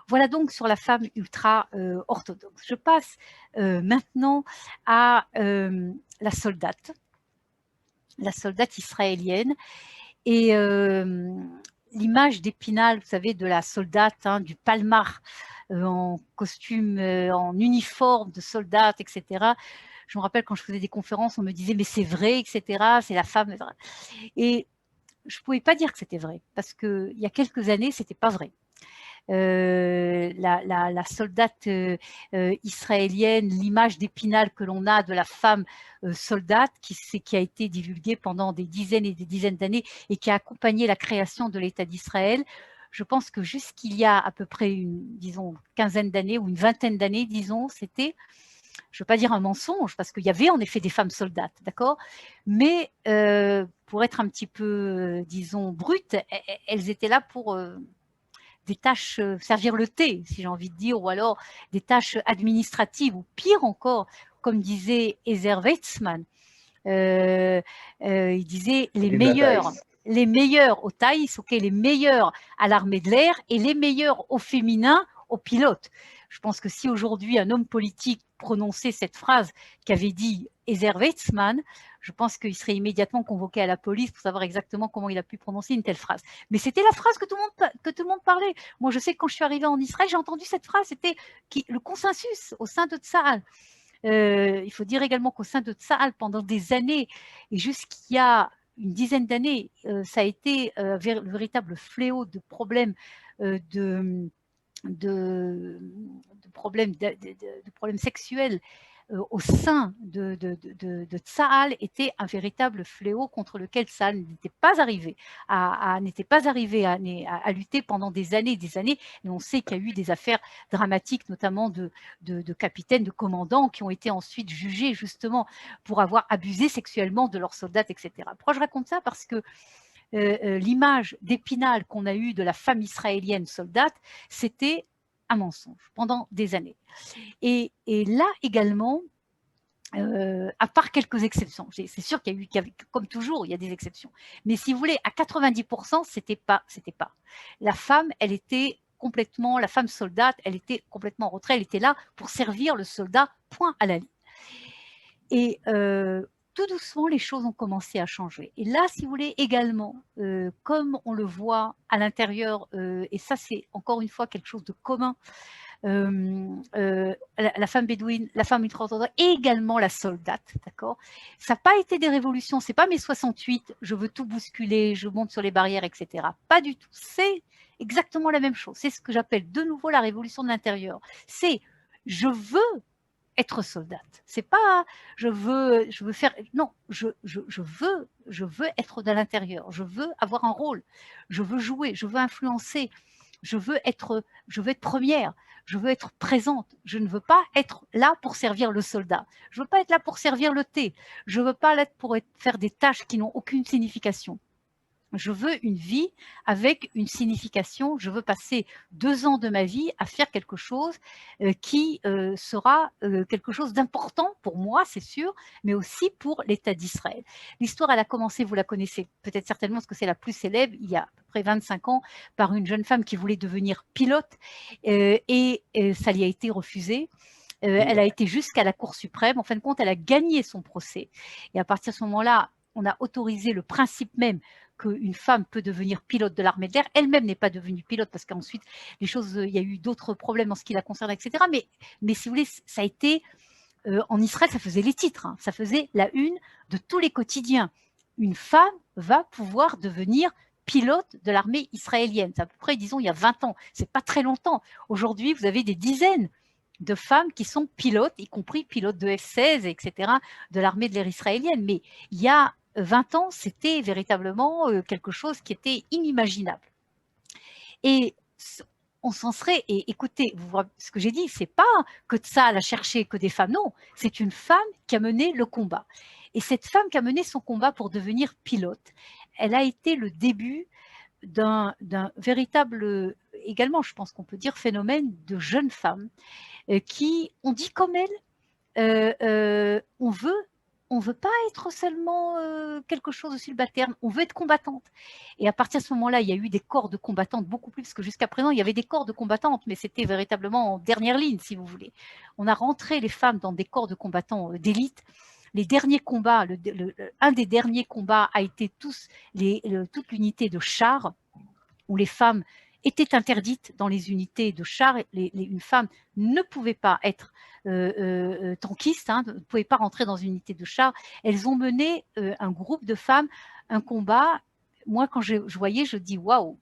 Voilà donc sur la femme ultra-orthodoxe. Je passe maintenant à la soldate israélienne. Et l'image d'Épinal, vous savez, de la soldate, hein, du palmar en costume, en uniforme de soldate, etc. Je me rappelle quand je faisais des conférences, on me disait « mais c'est vrai, etc. C'est la femme. » Et je ne pouvais pas dire que c'était vrai, parce qu'il y a quelques années, ce n'était pas vrai. La soldate israélienne, l'image d'Épinal que l'on a de la femme soldate qui a été divulguée pendant des dizaines et des dizaines d'années et qui a accompagné la création de l'État d'Israël. Je pense que jusqu'il y a à peu près disons, quinzaine d'années ou une vingtaine d'années, disons, c'était, je ne veux pas dire un mensonge, parce qu'il y avait en effet des femmes soldates, d'accord, mais pour être un petit peu, disons, brutes, elles étaient là pour des tâches, servir le thé, si j'ai envie de dire, ou alors des tâches administratives, ou pire encore, comme disait Ezer Weizmann, il disait les meilleurs au Thaïs, okay, les meilleurs à l'armée de l'air et les meilleurs au féminin, aux pilotes. Je pense que si aujourd'hui un homme politique prononçait cette phrase qu'avait dit Ezer Weizmann, je pense qu'il serait immédiatement convoqué à la police pour savoir exactement comment il a pu prononcer une telle phrase. Mais c'était la phrase que tout le monde parlait. Moi, je sais que quand je suis arrivée en Israël, j'ai entendu cette phrase, c'était le consensus au sein de Tsahal. Il faut dire également qu'au sein de Tsahal, pendant des années, et jusqu'il y a une dizaine d'années, ça a été le véritable fléau de problèmes de problèmes sexuels au sein de Tsahal était un véritable fléau contre lequel Tsahal n'était pas arrivé à lutter pendant des années et des années. Et on sait qu'il y a eu des affaires dramatiques, notamment de capitaines, de commandants qui ont été ensuite jugés justement pour avoir abusé sexuellement de leurs soldats, etc. Pourquoi je raconte ça? Parce que l'image d'Épinal qu'on a eue de la femme israélienne soldate, c'était un mensonge pendant des années. Et là également, à part quelques exceptions, c'est sûr qu'il y a eu, comme toujours, il y a des exceptions. Mais si vous voulez, à 90%, c'était pas. La femme, la femme soldate, elle était complètement en retrait, elle était là pour servir le soldat, point à la ligne. Et tout doucement, les choses ont commencé à changer. Et là, si vous voulez, également, comme on le voit à l'intérieur, et ça, c'est encore une fois quelque chose de commun, la femme bédouine, la femme ultra-orthodoxe et également la soldate, d'accord. Ça n'a pas été des révolutions, c'est pas mai 68, je veux tout bousculer, je monte sur les barrières, etc. Pas du tout. C'est exactement la même chose. C'est ce que j'appelle de nouveau la révolution de l'intérieur. C'est je veux être soldate. C'est pas je veux faire non, je veux être de l'intérieur. Je veux avoir un rôle. Je veux jouer. Je veux influencer. Je veux être première. Je veux être présente. Je ne veux pas être là pour servir le soldat. Je veux pas être là pour servir le thé. Je veux pas être pour faire des tâches qui n'ont aucune signification. Je veux une vie avec une signification. Je veux passer 2 ans de ma vie à faire quelque chose qui sera quelque chose d'important pour moi, c'est sûr, mais aussi pour l'État d'Israël. L'histoire, elle a commencé, vous la connaissez peut-être certainement parce que c'est la plus célèbre, il y a à peu près 25 ans, par une jeune femme qui voulait devenir pilote et ça lui a été refusé. Elle a été jusqu'à la Cour suprême. En fin de compte, elle a gagné son procès. Et à partir de ce moment-là, on a autorisé le principe même qu'une femme peut devenir pilote de l'armée de l'air. Elle-même n'est pas devenue pilote parce qu'ensuite, les choses, il y a eu d'autres problèmes en ce qui la concerne, etc. Mais si vous voulez, ça a été, en Israël, ça faisait les titres, hein, ça faisait la une de tous les quotidiens. Une femme va pouvoir devenir pilote de l'armée israélienne. C'est à peu près, disons, il y a 20 ans. C'est pas très longtemps. Aujourd'hui, vous avez des dizaines de femmes qui sont pilotes, y compris pilotes de F-16, etc., de l'armée de l'air israélienne. Mais il y a 20 ans, c'était véritablement quelque chose qui était inimaginable. Et on s'en serait, et écoutez, vous voyez ce que j'ai dit, c'est pas que Tsahal a cherché que des femmes, non, c'est une femme qui a mené le combat. Et cette femme qui a mené son combat pour devenir pilote, elle a été le début d'un véritable, également, je pense qu'on peut dire, phénomène de jeunes femmes qui ont dit comme elle, on veut pas être seulement quelque chose de subalterne, on veut être combattante. Et à partir de ce moment-là, il y a eu des corps de combattantes beaucoup plus, parce que jusqu'à présent, il y avait des corps de combattantes, mais c'était véritablement en dernière ligne, si vous voulez. On a rentré les femmes dans des corps de combattants d'élite. Les derniers combats, un des derniers combats a été toute l'unité de chars, où les femmes étaient interdites dans les unités de chars. Une femme ne pouvait pas être tankiste, hein, ne pouvait pas rentrer dans une unité de chars. Elles ont mené, un groupe de femmes, un combat. Moi, quand je voyais, je dis waouh,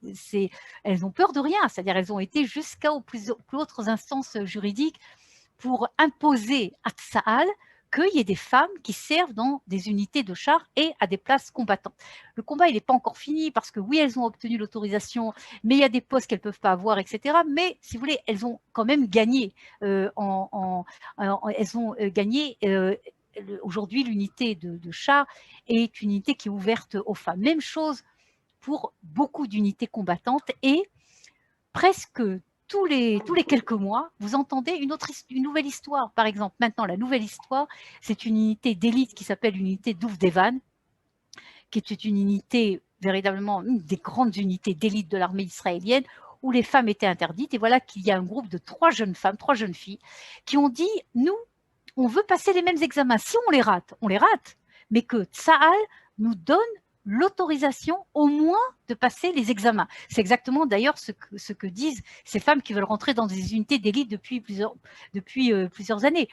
elles ont peur de rien. C'est-à-dire, elles ont été jusqu'aux plus hautes instances juridiques pour imposer à Tsahal qu'il y ait des femmes qui servent dans des unités de chars et à des places combattantes. Le combat, il n'est pas encore fini parce que oui, elles ont obtenu l'autorisation, mais il y a des postes qu'elles ne peuvent pas avoir, etc. Mais si vous voulez, elles ont quand même gagné. Elles ont gagné. Aujourd'hui, l'unité de chars est une unité qui est ouverte aux femmes. Même chose pour beaucoup d'unités combattantes et presque tous les quelques mois, vous entendez une nouvelle histoire. Par exemple, maintenant, la nouvelle histoire, c'est une unité d'élite qui s'appelle l'unité d'Ouvdevan, qui est une unité, véritablement, une des grandes unités d'élite de l'armée israélienne, où les femmes étaient interdites. Et voilà qu'il y a un groupe de 3 jeunes femmes, 3 jeunes filles, qui ont dit, nous, on veut passer les mêmes examens. Si on les rate, mais que Tsahal nous donne l'autorisation au moins de passer les examens. C'est exactement d'ailleurs ce que disent ces femmes qui veulent rentrer dans des unités d'élite depuis plusieurs années.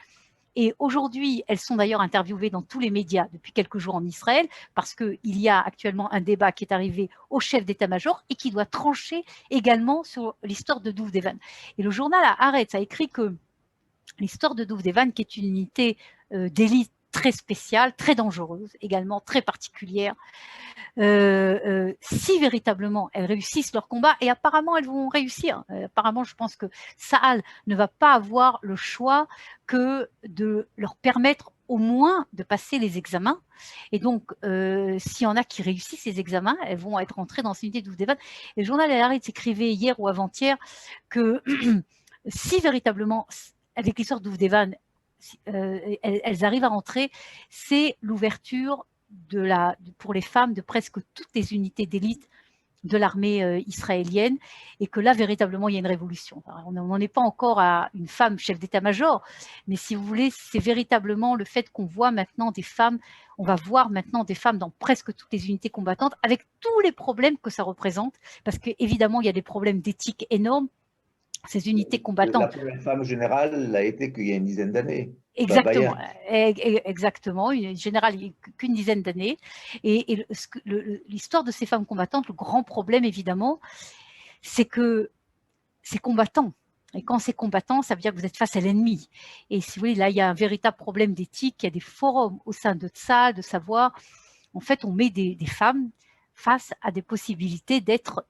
Et aujourd'hui, elles sont d'ailleurs interviewées dans tous les médias depuis quelques jours en Israël, parce qu'il y a actuellement un débat qui est arrivé au chef d'état-major et qui doit trancher également sur l'histoire de Duvdevan. Et le journal Haaretz a écrit que l'histoire de Duvdevan, qui est une unité d'élite très spéciale, très dangereuse, également très particulière, si véritablement elles réussissent leur combat, et apparemment elles vont réussir. Apparemment, je pense que Tsahal ne va pas avoir le choix que de leur permettre au moins de passer les examens. Et donc, s'il y en a qui réussissent ces examens, elles vont être entrées dans cette unité de Duvdevan. Et le journal Haaretz écrivait hier ou avant-hier que si véritablement, avec l'histoire d'Ouvdevan, elles arrivent à rentrer, c'est l'ouverture pour les femmes de presque toutes les unités d'élite de l'armée israélienne, et que là, véritablement, il y a une révolution. Alors, on n'en est pas encore à une femme chef d'état-major, mais si vous voulez, c'est véritablement le fait qu'on voit maintenant des femmes, on va voir maintenant des femmes dans presque toutes les unités combattantes, avec tous les problèmes que ça représente, parce qu'évidemment, il y a des problèmes d'éthique énormes. Ces unités La combattantes. première femme générale l'a été qu'il y a une dizaine d'années. Exactement, exactement, une générale qu'une dizaine d'années. Et l'histoire de ces femmes combattantes, le grand problème évidemment, c'est que c'est combattant. Et quand c'est combattant, ça veut dire que vous êtes face à l'ennemi. Et si vous voulez, là, il y a un véritable problème d'éthique, il y a des forums au sein de ça, de savoir, en fait, on met des femmes face à des possibilités d'être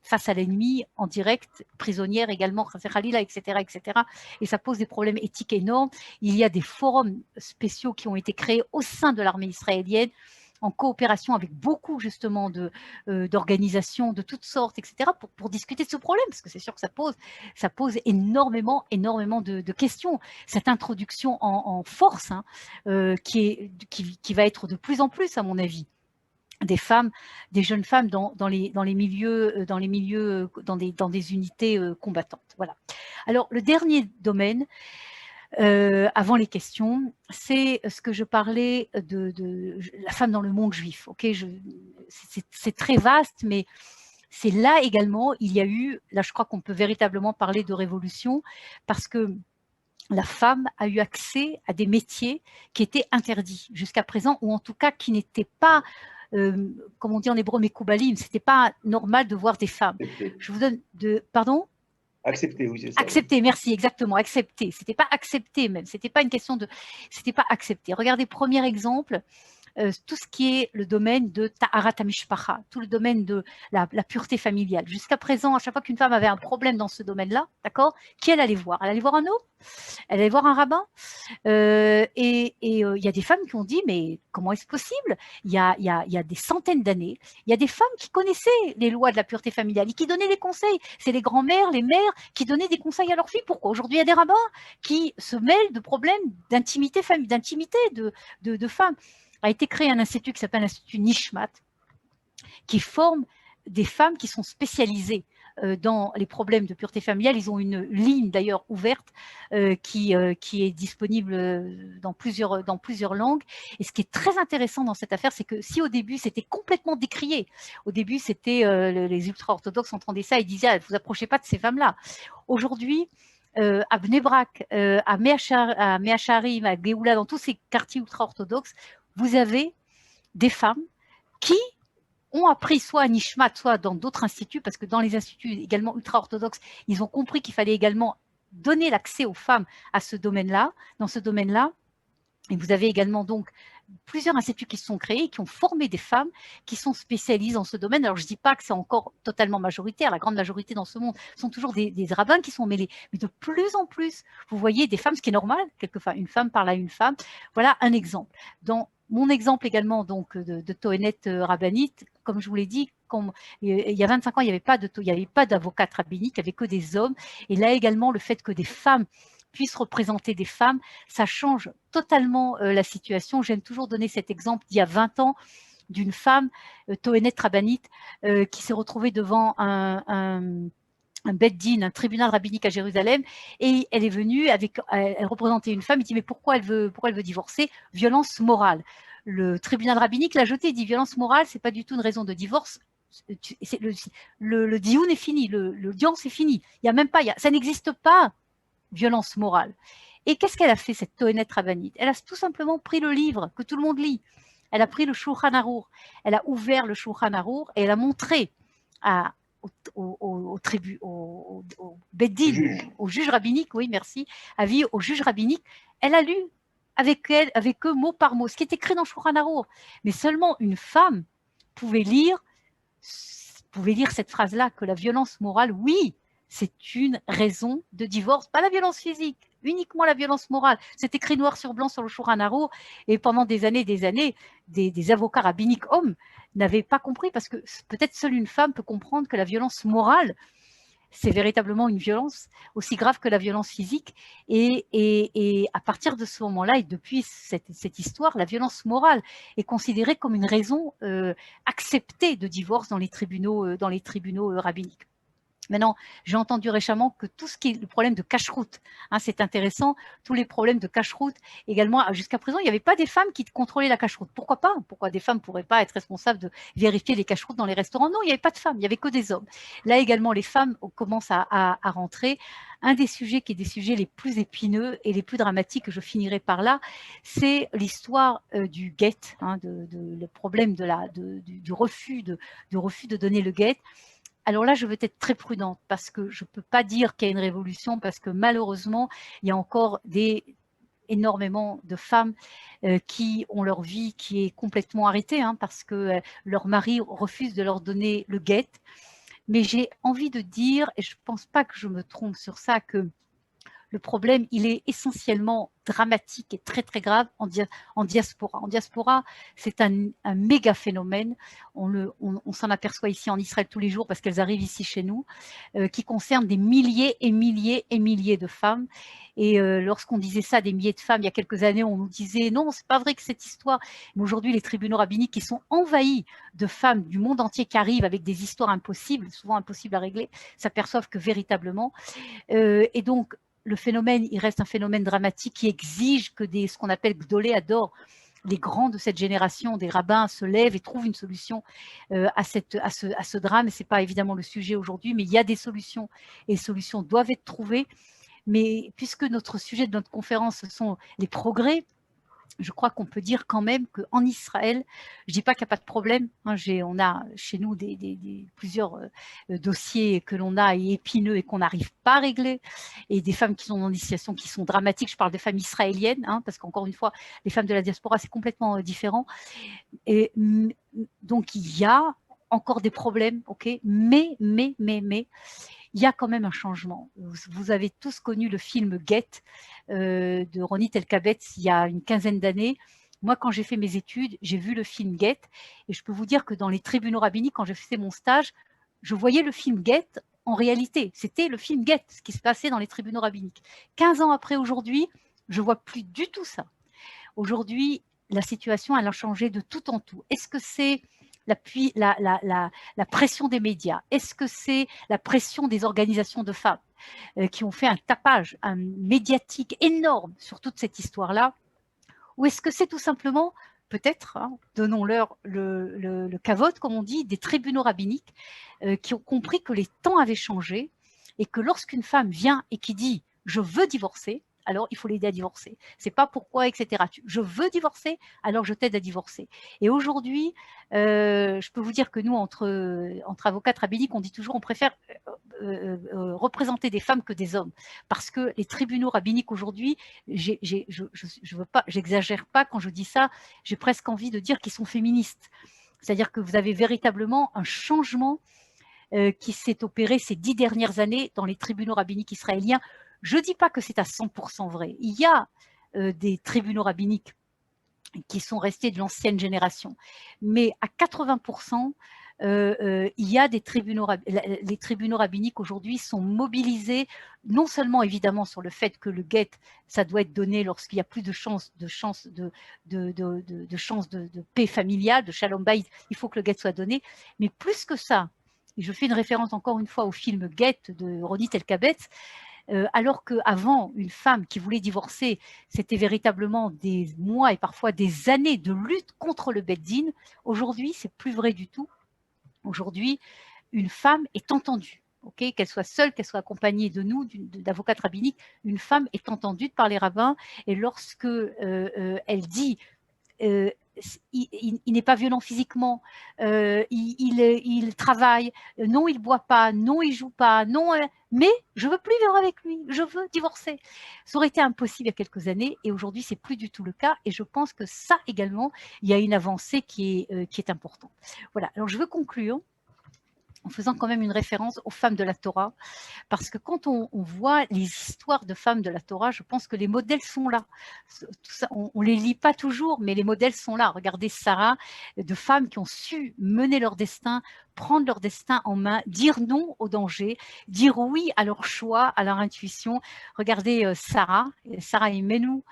face à l'ennemi en direct, prisonnières également, etc., etc. Et ça pose des problèmes éthiques énormes. Il y a des forums spéciaux qui ont été créés au sein de l'armée israélienne, en coopération avec beaucoup justement d'organisations de toutes sortes, etc., pour discuter de ce problème, parce que c'est sûr que ça pose énormément de questions. Cette introduction en force, hein, qui va être de plus en plus, à mon avis, des femmes, des jeunes femmes dans des unités combattantes. Voilà. Alors, le dernier domaine, avant les questions, c'est ce que je parlais de la femme dans le monde juif. Okay, c'est très vaste, mais c'est là également, il y a eu, là je crois qu'on peut véritablement parler de révolution, parce que la femme a eu accès à des métiers qui étaient interdits jusqu'à présent, ou en tout cas qui n'étaient pas, comme on dit en hébreu, mekoubalim, c'était pas normal de voir des femmes. Je vous donne pardon ? Accepter, oui, c'est ça. Accepter, merci, exactement, accepter. C'était pas accepter même, c'était pas une question de, c'était pas accepter. Regardez, premier exemple, tout ce qui est le domaine de Ta'arat HaMishpacha, tout le domaine de la pureté familiale. Jusqu'à présent, à chaque fois qu'une femme avait un problème dans ce domaine-là, d'accord, qui elle allait voir ? Elle allait voir un homme ? Elle allait voir un rabbin ? Et il y a des femmes qui ont dit, mais comment est-ce possible ? Il y a des centaines d'années, il y a des femmes qui connaissaient les lois de la pureté familiale et qui donnaient des conseils. C'est les grands-mères, les mères qui donnaient des conseils à leurs filles. Pourquoi aujourd'hui il y a des rabbins qui se mêlent de problèmes d'intimité de femmes ? A été créé un institut qui s'appelle l'Institut Nishmat, qui forme des femmes qui sont spécialisées dans les problèmes de pureté familiale. Ils ont une ligne d'ailleurs ouverte qui est disponible dans plusieurs langues. Et ce qui est très intéressant dans cette affaire, c'est que si au début c'était complètement décrié, au début c'était les ultra-orthodoxes entendaient ça et disaient ah, « vous approchez pas de ces femmes-là ». Aujourd'hui, à Bnei Brak, à Mea Shearim, à Géoula, dans tous ces quartiers ultra-orthodoxes, vous avez des femmes qui ont appris soit à Nishmat, soit dans d'autres instituts, parce que dans les instituts également ultra-orthodoxes, ils ont compris qu'il fallait également donner l'accès aux femmes à ce domaine-là, dans ce domaine-là. Et vous avez également donc plusieurs instituts qui se sont créés, qui ont formé des femmes qui sont spécialisées dans ce domaine. Alors je ne dis pas que c'est encore totalement majoritaire, la grande majorité dans ce monde sont toujours des rabbins qui sont mêlés, mais de plus en plus, vous voyez des femmes, ce qui est normal, quelquefois une femme parle à une femme. Voilà un exemple. Dans mon exemple également donc de Tohénet rabbinite, comme je vous l'ai dit, il y a 25 ans, il n'y avait pas d'avocate rabbinique, il n'y avait que des hommes. Et là également, le fait que des femmes puissent représenter des femmes, ça change totalement la situation. J'aime toujours donner cet exemple d'il y a 20 ans d'une femme, Tohénet rabbinite, qui s'est retrouvée devant un Beth Din, un tribunal rabbinique à Jérusalem, et elle est venue elle représentait une femme, il dit mais pourquoi elle veut divorcer ? Violence morale. Le tribunal rabbinique l'a jeté, il dit violence morale, c'est pas du tout une raison de divorce. Le dioun est fini, l'audience est finie. Il y a même pas, ça n'existe pas, violence morale. Et qu'est-ce qu'elle a fait, cette Tohénet rabbinite ? Elle a tout simplement pris le livre que tout le monde lit. Elle a pris le Shulchan Arour. Elle a ouvert le Shulchan Arour et elle a montré au Beddin, au juge rabbinique, oui, merci, au juge rabbinique, elle a lu avec eux mot par mot, ce qui est écrit dans Shulchan Arour. Mais seulement une femme pouvait lire cette phrase-là, que la violence morale, oui, c'est une raison de divorce, pas la violence physique, uniquement la violence morale. C'est écrit noir sur blanc sur le Shulchan Arour, et pendant des années, des avocats rabbiniques hommes n'avaient pas compris, parce que peut-être seule une femme peut comprendre que la violence morale, c'est véritablement une violence aussi grave que la violence physique. Et à partir de ce moment-là, et depuis cette histoire, la violence morale est considérée comme une raison acceptée de divorce dans les tribunaux rabbiniques. Maintenant, j'ai entendu récemment que tout ce qui est le problème de cache-route, hein, c'est intéressant, tous les problèmes de cache-route également, jusqu'à présent, il n'y avait pas des femmes qui contrôlaient la cache-route. Pourquoi pas? Pourquoi des femmes ne pourraient pas être responsables de vérifier les cache-routes dans les restaurants? Non, il n'y avait pas de femmes, il n'y avait que des hommes. Là également, les femmes commencent à rentrer. Un des sujets qui est des sujets les plus épineux et les plus dramatiques, je finirai par là, c'est l'histoire du guet, hein, le problème du refus de donner le guet. Alors là, je veux être très prudente parce que je ne peux pas dire qu'il y a une révolution parce que malheureusement, il y a encore énormément de femmes qui ont leur vie qui est complètement arrêtée hein, parce que leur mari refuse de leur donner le guet. Mais j'ai envie de dire, et je ne pense pas que je me trompe sur ça, que le problème, il est essentiellement dramatique et très, très grave en diaspora. En diaspora, c'est un méga phénomène. On s'en aperçoit ici en Israël tous les jours parce qu'elles arrivent ici chez nous, qui concerne des milliers et milliers et milliers de femmes. Et lorsqu'on disait ça, des milliers de femmes, il y a quelques années, on nous disait non, c'est pas vrai que cette histoire. Mais aujourd'hui, les tribunaux rabbiniques qui sont envahis de femmes du monde entier qui arrivent avec des histoires impossibles, souvent impossibles à régler, s'aperçoivent que véritablement. Et donc, le phénomène, il reste un phénomène dramatique qui exige que ce qu'on appelle Gdolé Ador, les grands de cette génération, des rabbins, se lèvent et trouvent une solution à ce drame. Ce n'est pas évidemment le sujet aujourd'hui, mais il y a des solutions et les solutions doivent être trouvées. Mais puisque notre sujet de notre conférence, ce sont les progrès, je crois qu'on peut dire quand même qu'en Israël, je ne dis pas qu'il n'y a pas de problème, hein, on a chez nous plusieurs dossiers que l'on a et épineux et qu'on n'arrive pas à régler, et des femmes qui sont dans des situations qui sont dramatiques, je parle des femmes israéliennes, hein, parce qu'encore une fois, les femmes de la diaspora, c'est complètement différent. Et donc, il y a encore des problèmes, ok, mais, il y a quand même un changement. Vous avez tous connu le film Get de Ronit Elkabetz il y a une quinzaine d'années. Moi, quand j'ai fait mes études, j'ai vu le film Get et je peux vous dire que dans les tribunaux rabbiniques, quand je faisais mon stage, je voyais le film Get en réalité. C'était le film Get, ce qui se passait dans les tribunaux rabbiniques. 15 ans après aujourd'hui, je ne vois plus du tout ça. Aujourd'hui, la situation, elle a changé de tout en tout. Est-ce que c'est la pression des médias? Est-ce que c'est la pression des organisations de femmes qui ont fait un tapage médiatique énorme sur toute cette histoire-là? Ou est-ce que c'est tout simplement, peut-être, hein, donnons-leur le kavod, comme on dit, des tribunaux rabbiniques qui ont compris que les temps avaient changé et que lorsqu'une femme vient et qui dit « je veux divorcer », alors il faut l'aider à divorcer. C'est pas pourquoi, etc. Je veux divorcer, alors je t'aide à divorcer. Et aujourd'hui, je peux vous dire que nous, entre avocates rabbiniques, on dit toujours on préfère représenter des femmes que des hommes. Parce que les tribunaux rabbiniques aujourd'hui, j'exagère pas quand je dis ça, j'ai presque envie de dire qu'ils sont féministes. C'est-à-dire que vous avez véritablement un changement qui s'est opéré ces 10 dernières années dans les tribunaux rabbiniques israéliens. Je ne dis pas que c'est à 100% vrai. Il y a des tribunaux rabbiniques qui sont restés de l'ancienne génération. Mais à 80%, il y a des tribunaux, les tribunaux rabbiniques aujourd'hui sont mobilisés, non seulement évidemment sur le fait que le guet, ça doit être donné lorsqu'il y a plus de chances de paix familiale, de shalom bayit, il faut que le guet soit donné, mais plus que ça, et je fais une référence encore une fois au film Get de Ronit Elkabetz, alors qu'avant, une femme qui voulait divorcer, c'était véritablement des mois et parfois des années de lutte contre le Beth-Din. Aujourd'hui, c'est plus vrai du tout. Aujourd'hui, une femme est entendue. Okay, qu'elle soit seule, qu'elle soit accompagnée de nous, d'avocates rabbiniques, une femme est entendue par les rabbins. Et lorsque elle dit il n'est pas violent physiquement, il travaille, non, il ne boit pas, non, il ne joue pas, non, mais je ne veux plus vivre avec lui, je veux divorcer. Ça aurait été impossible il y a quelques années et aujourd'hui, ce n'est plus du tout le cas. Et je pense que ça également, il y a une avancée qui est importante. Voilà, alors je veux conclure en faisant quand même une référence aux femmes de la Torah, parce que quand on voit les histoires de femmes de la Torah, je pense que les modèles sont là. Tout ça, on ne les lit pas toujours, mais les modèles sont là. Regardez Sarah, de femmes qui ont su mener leur destin, prendre leur destin en main, dire non au danger, dire oui à leur choix, à leur intuition. Regardez Sarah et Menou,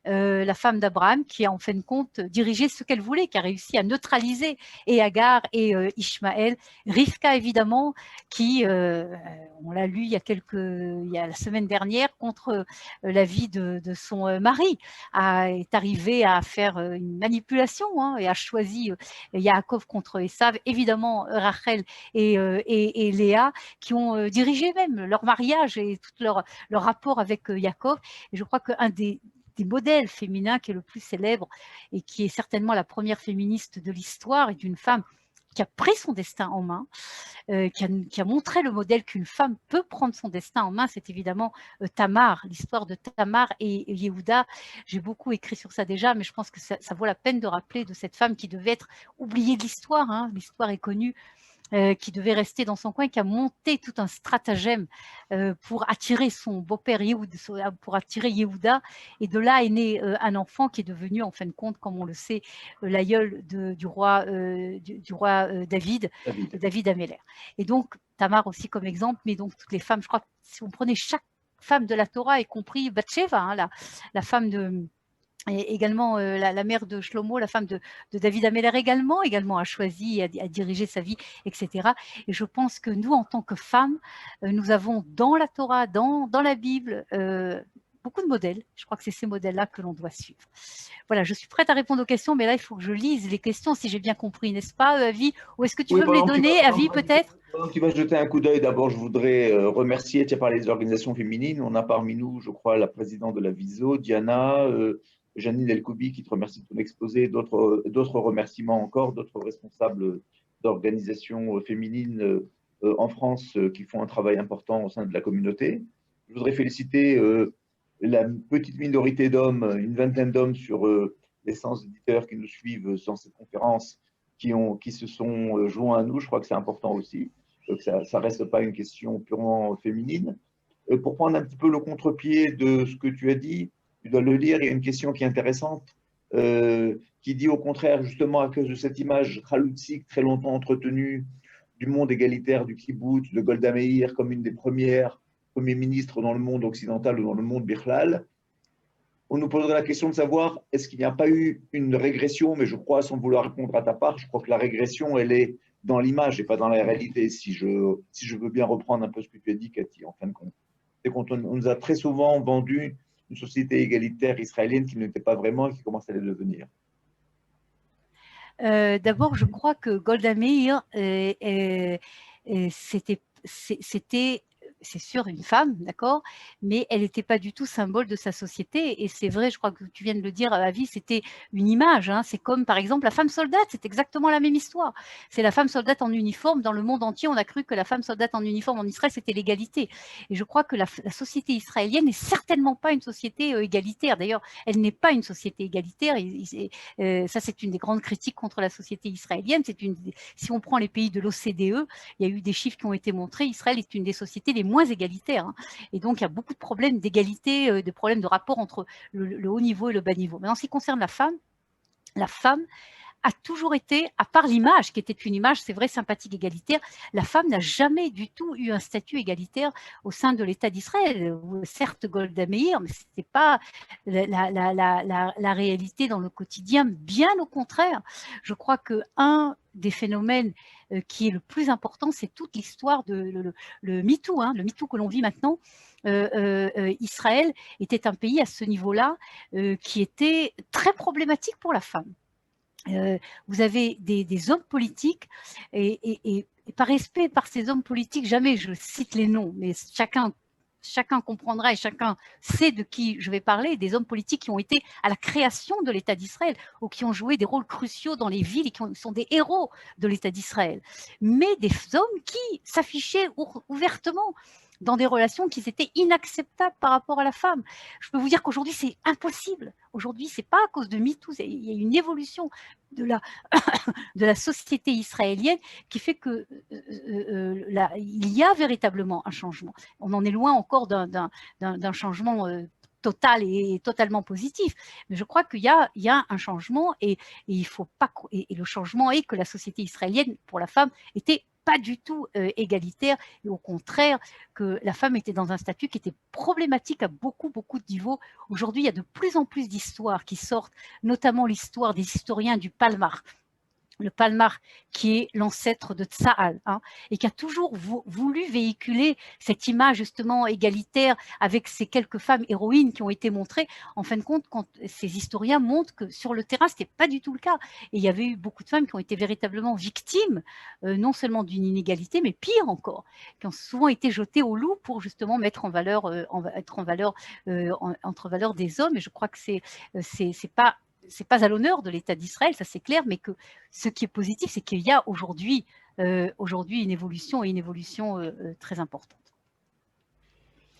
la femme d'Abraham, qui a en fin de compte dirigé ce qu'elle voulait, qui a réussi à neutraliser et Agar et Ishmaël. Rivka, évidemment, qui, on l'a lu il y a la semaine dernière, contre l'avis de son mari, est arrivée à faire une manipulation et a choisi Yaakov contre Esav. Évidemment, Rachel et Léa, qui ont dirigé même leur mariage et tout leur rapport avec Yaakov. Et je crois qu'un des modèles féminins qui est le plus célèbre et qui est certainement la première féministe de l'histoire, est une femme qui a pris son destin en main, qui a montré le modèle qu'une femme peut prendre son destin en main. C'est évidemment Tamar, l'histoire de Tamar et Yehuda. J'ai beaucoup écrit sur ça déjà, mais je pense que ça vaut la peine de rappeler de cette femme qui devait être oubliée de l'histoire. L'histoire est connue. Qui devait rester dans son coin, qui a monté tout un stratagème pour attirer son beau-père Yehuda, pour attirer Yehuda. Et de là est né un enfant qui est devenu, en fin de compte, comme on le sait, l'aïeul du roi David Améler. Et donc, Tamar aussi comme exemple, mais donc toutes les femmes, je crois que si on prenait chaque femme de la Torah, y compris Bathsheba, la femme de... Et également, la mère de Shlomo, la femme de David Améler également a choisi, a dirigé sa vie, etc. Et je pense que nous, en tant que femmes, nous avons dans la Torah, dans la Bible, beaucoup de modèles. Je crois que c'est ces modèles-là que l'on doit suivre. Voilà, je suis prête à répondre aux questions, mais là, il faut que je lise les questions, si j'ai bien compris, n'est-ce pas, Avi? Ou est-ce que tu veux me les donner, Avi, peut-être? Tu vas jeter un coup d'œil. D'abord, je voudrais remercier, tu as parlé des organisations féminines. On a parmi nous, je crois, la présidente de la VISO, Diana, Janine Elkoubi, qui te remercie de ton exposé, d'autres remerciements encore, d'autres responsables d'organisations féminines en France qui font un travail important au sein de la communauté. Je voudrais féliciter la petite minorité d'hommes, une vingtaine d'hommes sur les 100 éditeurs qui nous suivent dans cette conférence, qui se sont joints à nous. Je crois que c'est important aussi, que ça ne reste pas une question purement féminine. Pour prendre un petit peu le contre-pied de ce que tu as dit, tu dois le lire, il y a une question qui est intéressante, qui dit au contraire, justement à cause de cette image chaloutique très longtemps entretenue du monde égalitaire du kibbutz, de Golda Meir comme une des premières premiers ministres dans le monde occidental ou dans le monde birlal, on nous poserait la question de savoir est-ce qu'il n'y a pas eu une régression, mais je crois, sans vouloir répondre à ta part, je crois que la régression, elle est dans l'image et pas dans la réalité, si je veux bien reprendre un peu ce que tu as dit, Cathy, en fin de compte. C'est qu'on nous a très souvent vendu une société égalitaire israélienne qui n'était pas vraiment et qui commence à le devenir. D'abord, je crois que Golda Meir, c'était c'est sûr une femme, d'accord, mais elle n'était pas du tout symbole de sa société. Et c'est vrai, je crois que tu viens de le dire, Avi, c'était une image. C'est comme par exemple la femme soldate, c'est exactement la même histoire. C'est la femme soldate en uniforme. Dans le monde entier, on a cru que la femme soldate en uniforme en Israël, c'était l'égalité. Et je crois que la société israélienne n'est certainement pas une société égalitaire. D'ailleurs, elle n'est pas une société égalitaire. Ça, c'est une des grandes critiques contre la société israélienne. Si on prend les pays de l'OCDE, il y a eu des chiffres qui ont été montrés. Israël est une des sociétés les moins égalitaires. Et donc, il y a beaucoup de problèmes d'égalité, de problèmes de rapport entre le haut niveau et le bas niveau. Mais en ce qui concerne la femme a toujours été, à part l'image, qui était une image, c'est vrai, sympathique, égalitaire, la femme n'a jamais du tout eu un statut égalitaire au sein de l'État d'Israël. Certes, Golda Meir, mais ce n'était pas la réalité dans le quotidien, bien au contraire. Je crois qu'un des phénomènes qui est le plus important, c'est toute l'histoire de le MeToo, le MeToo que l'on vit maintenant. Israël était un pays à ce niveau-là qui était très problématique pour la femme. Vous avez des hommes politiques et par respect par ces hommes politiques, jamais je cite les noms, mais chacun comprendra et chacun sait de qui je vais parler, des hommes politiques qui ont été à la création de l'État d'Israël ou qui ont joué des rôles cruciaux dans les villes et qui sont des héros de l'État d'Israël, mais des hommes qui s'affichaient ouvertement dans des relations qui étaient inacceptables par rapport à la femme. Je peux vous dire qu'aujourd'hui, c'est impossible. Aujourd'hui, c'est pas à cause de MeToo, il y a une évolution de la société israélienne qui fait que il y a véritablement un changement. On en est loin encore d'un changement total et totalement positif. Mais je crois qu'il y a un changement et il faut pas, et le changement est que la société israélienne pour la femme était pas du tout égalitaire, et au contraire, que la femme était dans un statut qui était problématique à beaucoup de niveaux. Aujourd'hui, il y a de plus en plus d'histoires qui sortent, notamment l'histoire des historiens du Palmar, le Palmar qui est l'ancêtre de Tsahal, hein, et qui a toujours voulu véhiculer cette image justement égalitaire avec ces quelques femmes héroïnes qui ont été montrées. En fin de compte, quand ces historiens montrent que sur le terrain, c'était pas du tout le cas. Et il y avait eu beaucoup de femmes qui ont été véritablement victimes, non seulement d'une inégalité, mais pire encore, qui ont souvent été jetées au loup pour justement mettre en valeur, entre valeur des hommes. Et je crois que c'est pas à l'honneur de l'État d'Israël, ça c'est clair, mais que ce qui est positif, c'est qu'il y a aujourd'hui une évolution et une évolution très importante.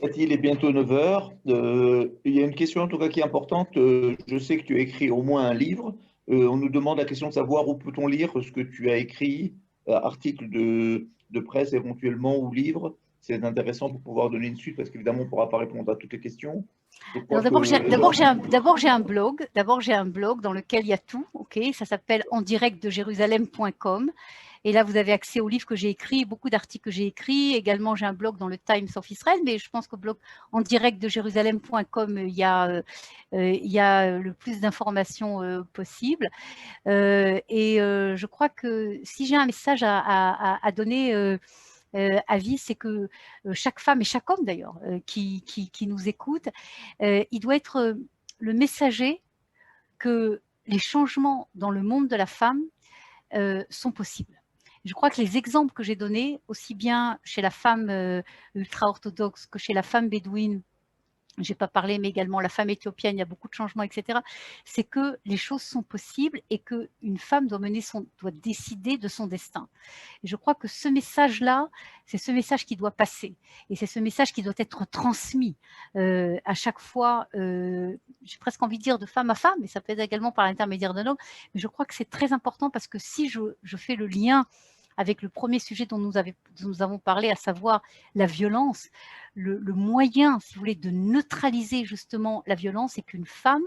Cathy, il est bientôt 9 heures. Il y a une question en tout cas qui est importante. Je sais que tu as écrit au moins un livre. On nous demande la question de savoir où peut-on lire ce que tu as écrit, article de presse éventuellement ou livre. C'est intéressant pour pouvoir donner une suite parce qu'évidemment, on ne pourra pas répondre à toutes les questions. D'abord, j'ai un blog. D'abord, j'ai un blog dans lequel il y a tout. Ok, ça s'appelle endirectdejérusalem.com. Et là, vous avez accès aux livres que j'ai écrits, beaucoup d'articles que j'ai écrits. Également, j'ai un blog dans le Times of Israel, mais je pense qu'au blog endirectdejérusalem.com, il y a le plus d'informations possibles. Et je crois que si j'ai un message à donner à vie, c'est que chaque femme et chaque homme d'ailleurs qui nous écoute, il doit être le messager que les changements dans le monde de la femme sont possibles. Je crois que les exemples que j'ai donnés, aussi bien chez la femme ultra-orthodoxe que chez la femme bédouine, je n'ai pas parlé, mais également la femme éthiopienne, il y a beaucoup de changements, etc. C'est que les choses sont possibles et qu'une femme doit décider de son destin. Et je crois que ce message-là, c'est ce message qui doit passer. Et c'est ce message qui doit être transmis à chaque fois, j'ai presque envie de dire de femme à femme, mais ça peut être également par l'intermédiaire d'un homme. Mais je crois que c'est très important parce que si je fais le lien avec le premier sujet dont nous avons parlé, à savoir la violence, le moyen, si vous voulez, de neutraliser justement la violence, c'est qu'une femme,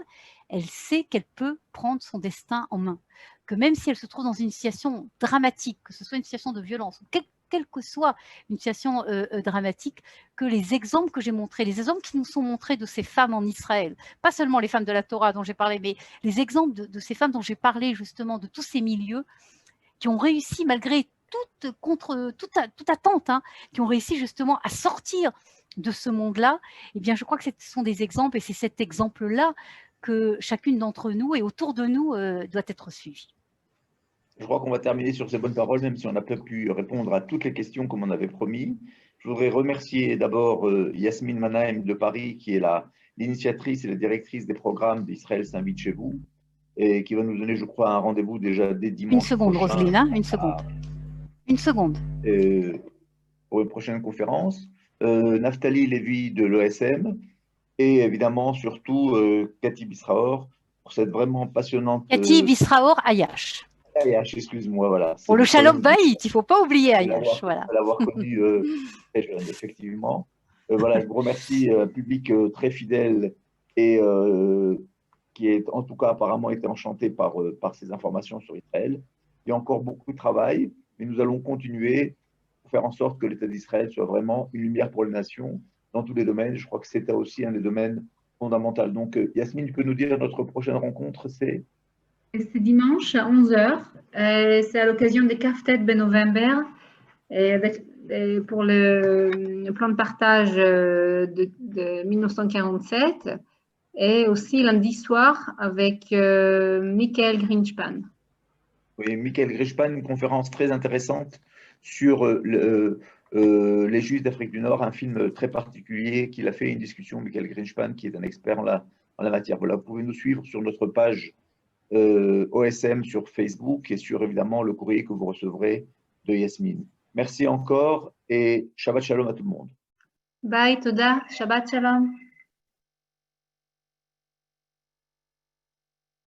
elle sait qu'elle peut prendre son destin en main. Que même si elle se trouve dans une situation dramatique, que ce soit une situation de violence, quelle que soit une situation dramatique, que les exemples que j'ai montrés, les exemples qui nous sont montrés de ces femmes en Israël, pas seulement les femmes de la Torah dont j'ai parlé, mais les exemples de ces femmes dont j'ai parlé justement, de tous ces milieux, qui ont réussi malgré toute attente, hein, qui ont réussi justement à sortir de ce monde-là, eh bien, je crois que ce sont des exemples et c'est cet exemple-là que chacune d'entre nous et autour de nous doit être suivie. Je crois qu'on va terminer sur ces bonnes paroles, même si on n'a pas pu répondre à toutes les questions comme on avait promis. Je voudrais remercier d'abord Yasmine Manahem de Paris, qui est l'initiatrice et la directrice des programmes d'Israël s'invite chez vous, et qui va nous donner, je crois, un rendez-vous déjà dès dimanche. Une seconde, Roselyne, hein, une seconde. Une seconde. Pour une prochaine conférence. Naftali Lévy de l'ESM, et évidemment, surtout, Cathy Bisraor, pour cette vraiment passionnante… Cathy Bisraor Ayash. Ayash, excuse-moi, voilà. Pour le Shalom Bayit, il ne faut pas oublier Ayash. Voilà. L'avoir connu très jeune, effectivement. Voilà, je vous remercie, un public très fidèle et qui est, en tout cas, apparemment été enchanté par ces informations sur Israël. Il y a encore beaucoup de travail, mais nous allons continuer pour faire en sorte que l'État d'Israël soit vraiment une lumière pour les nations dans tous les domaines. Je crois que c'était aussi un des domaines fondamentaux. Donc, Yasmine, tu peux nous dire notre prochaine rencontre, c'est… C'est dimanche à 11h. C'est à l'occasion des Kaftet Ben November pour le plan de partage de 1947 et aussi lundi soir avec Michael Greenspan. Oui, Michael Greenspan, une conférence très intéressante sur les Juifs d'Afrique du Nord, un film très particulier qu'il a fait, une discussion, Michael Greenspan, qui est un expert en la matière. Voilà, vous pouvez nous suivre sur notre page OSM sur Facebook et sur évidemment le courrier que vous recevrez de Yasmine. Merci encore et Shabbat Shalom à tout le monde. ביי, תודה. שבת שלום.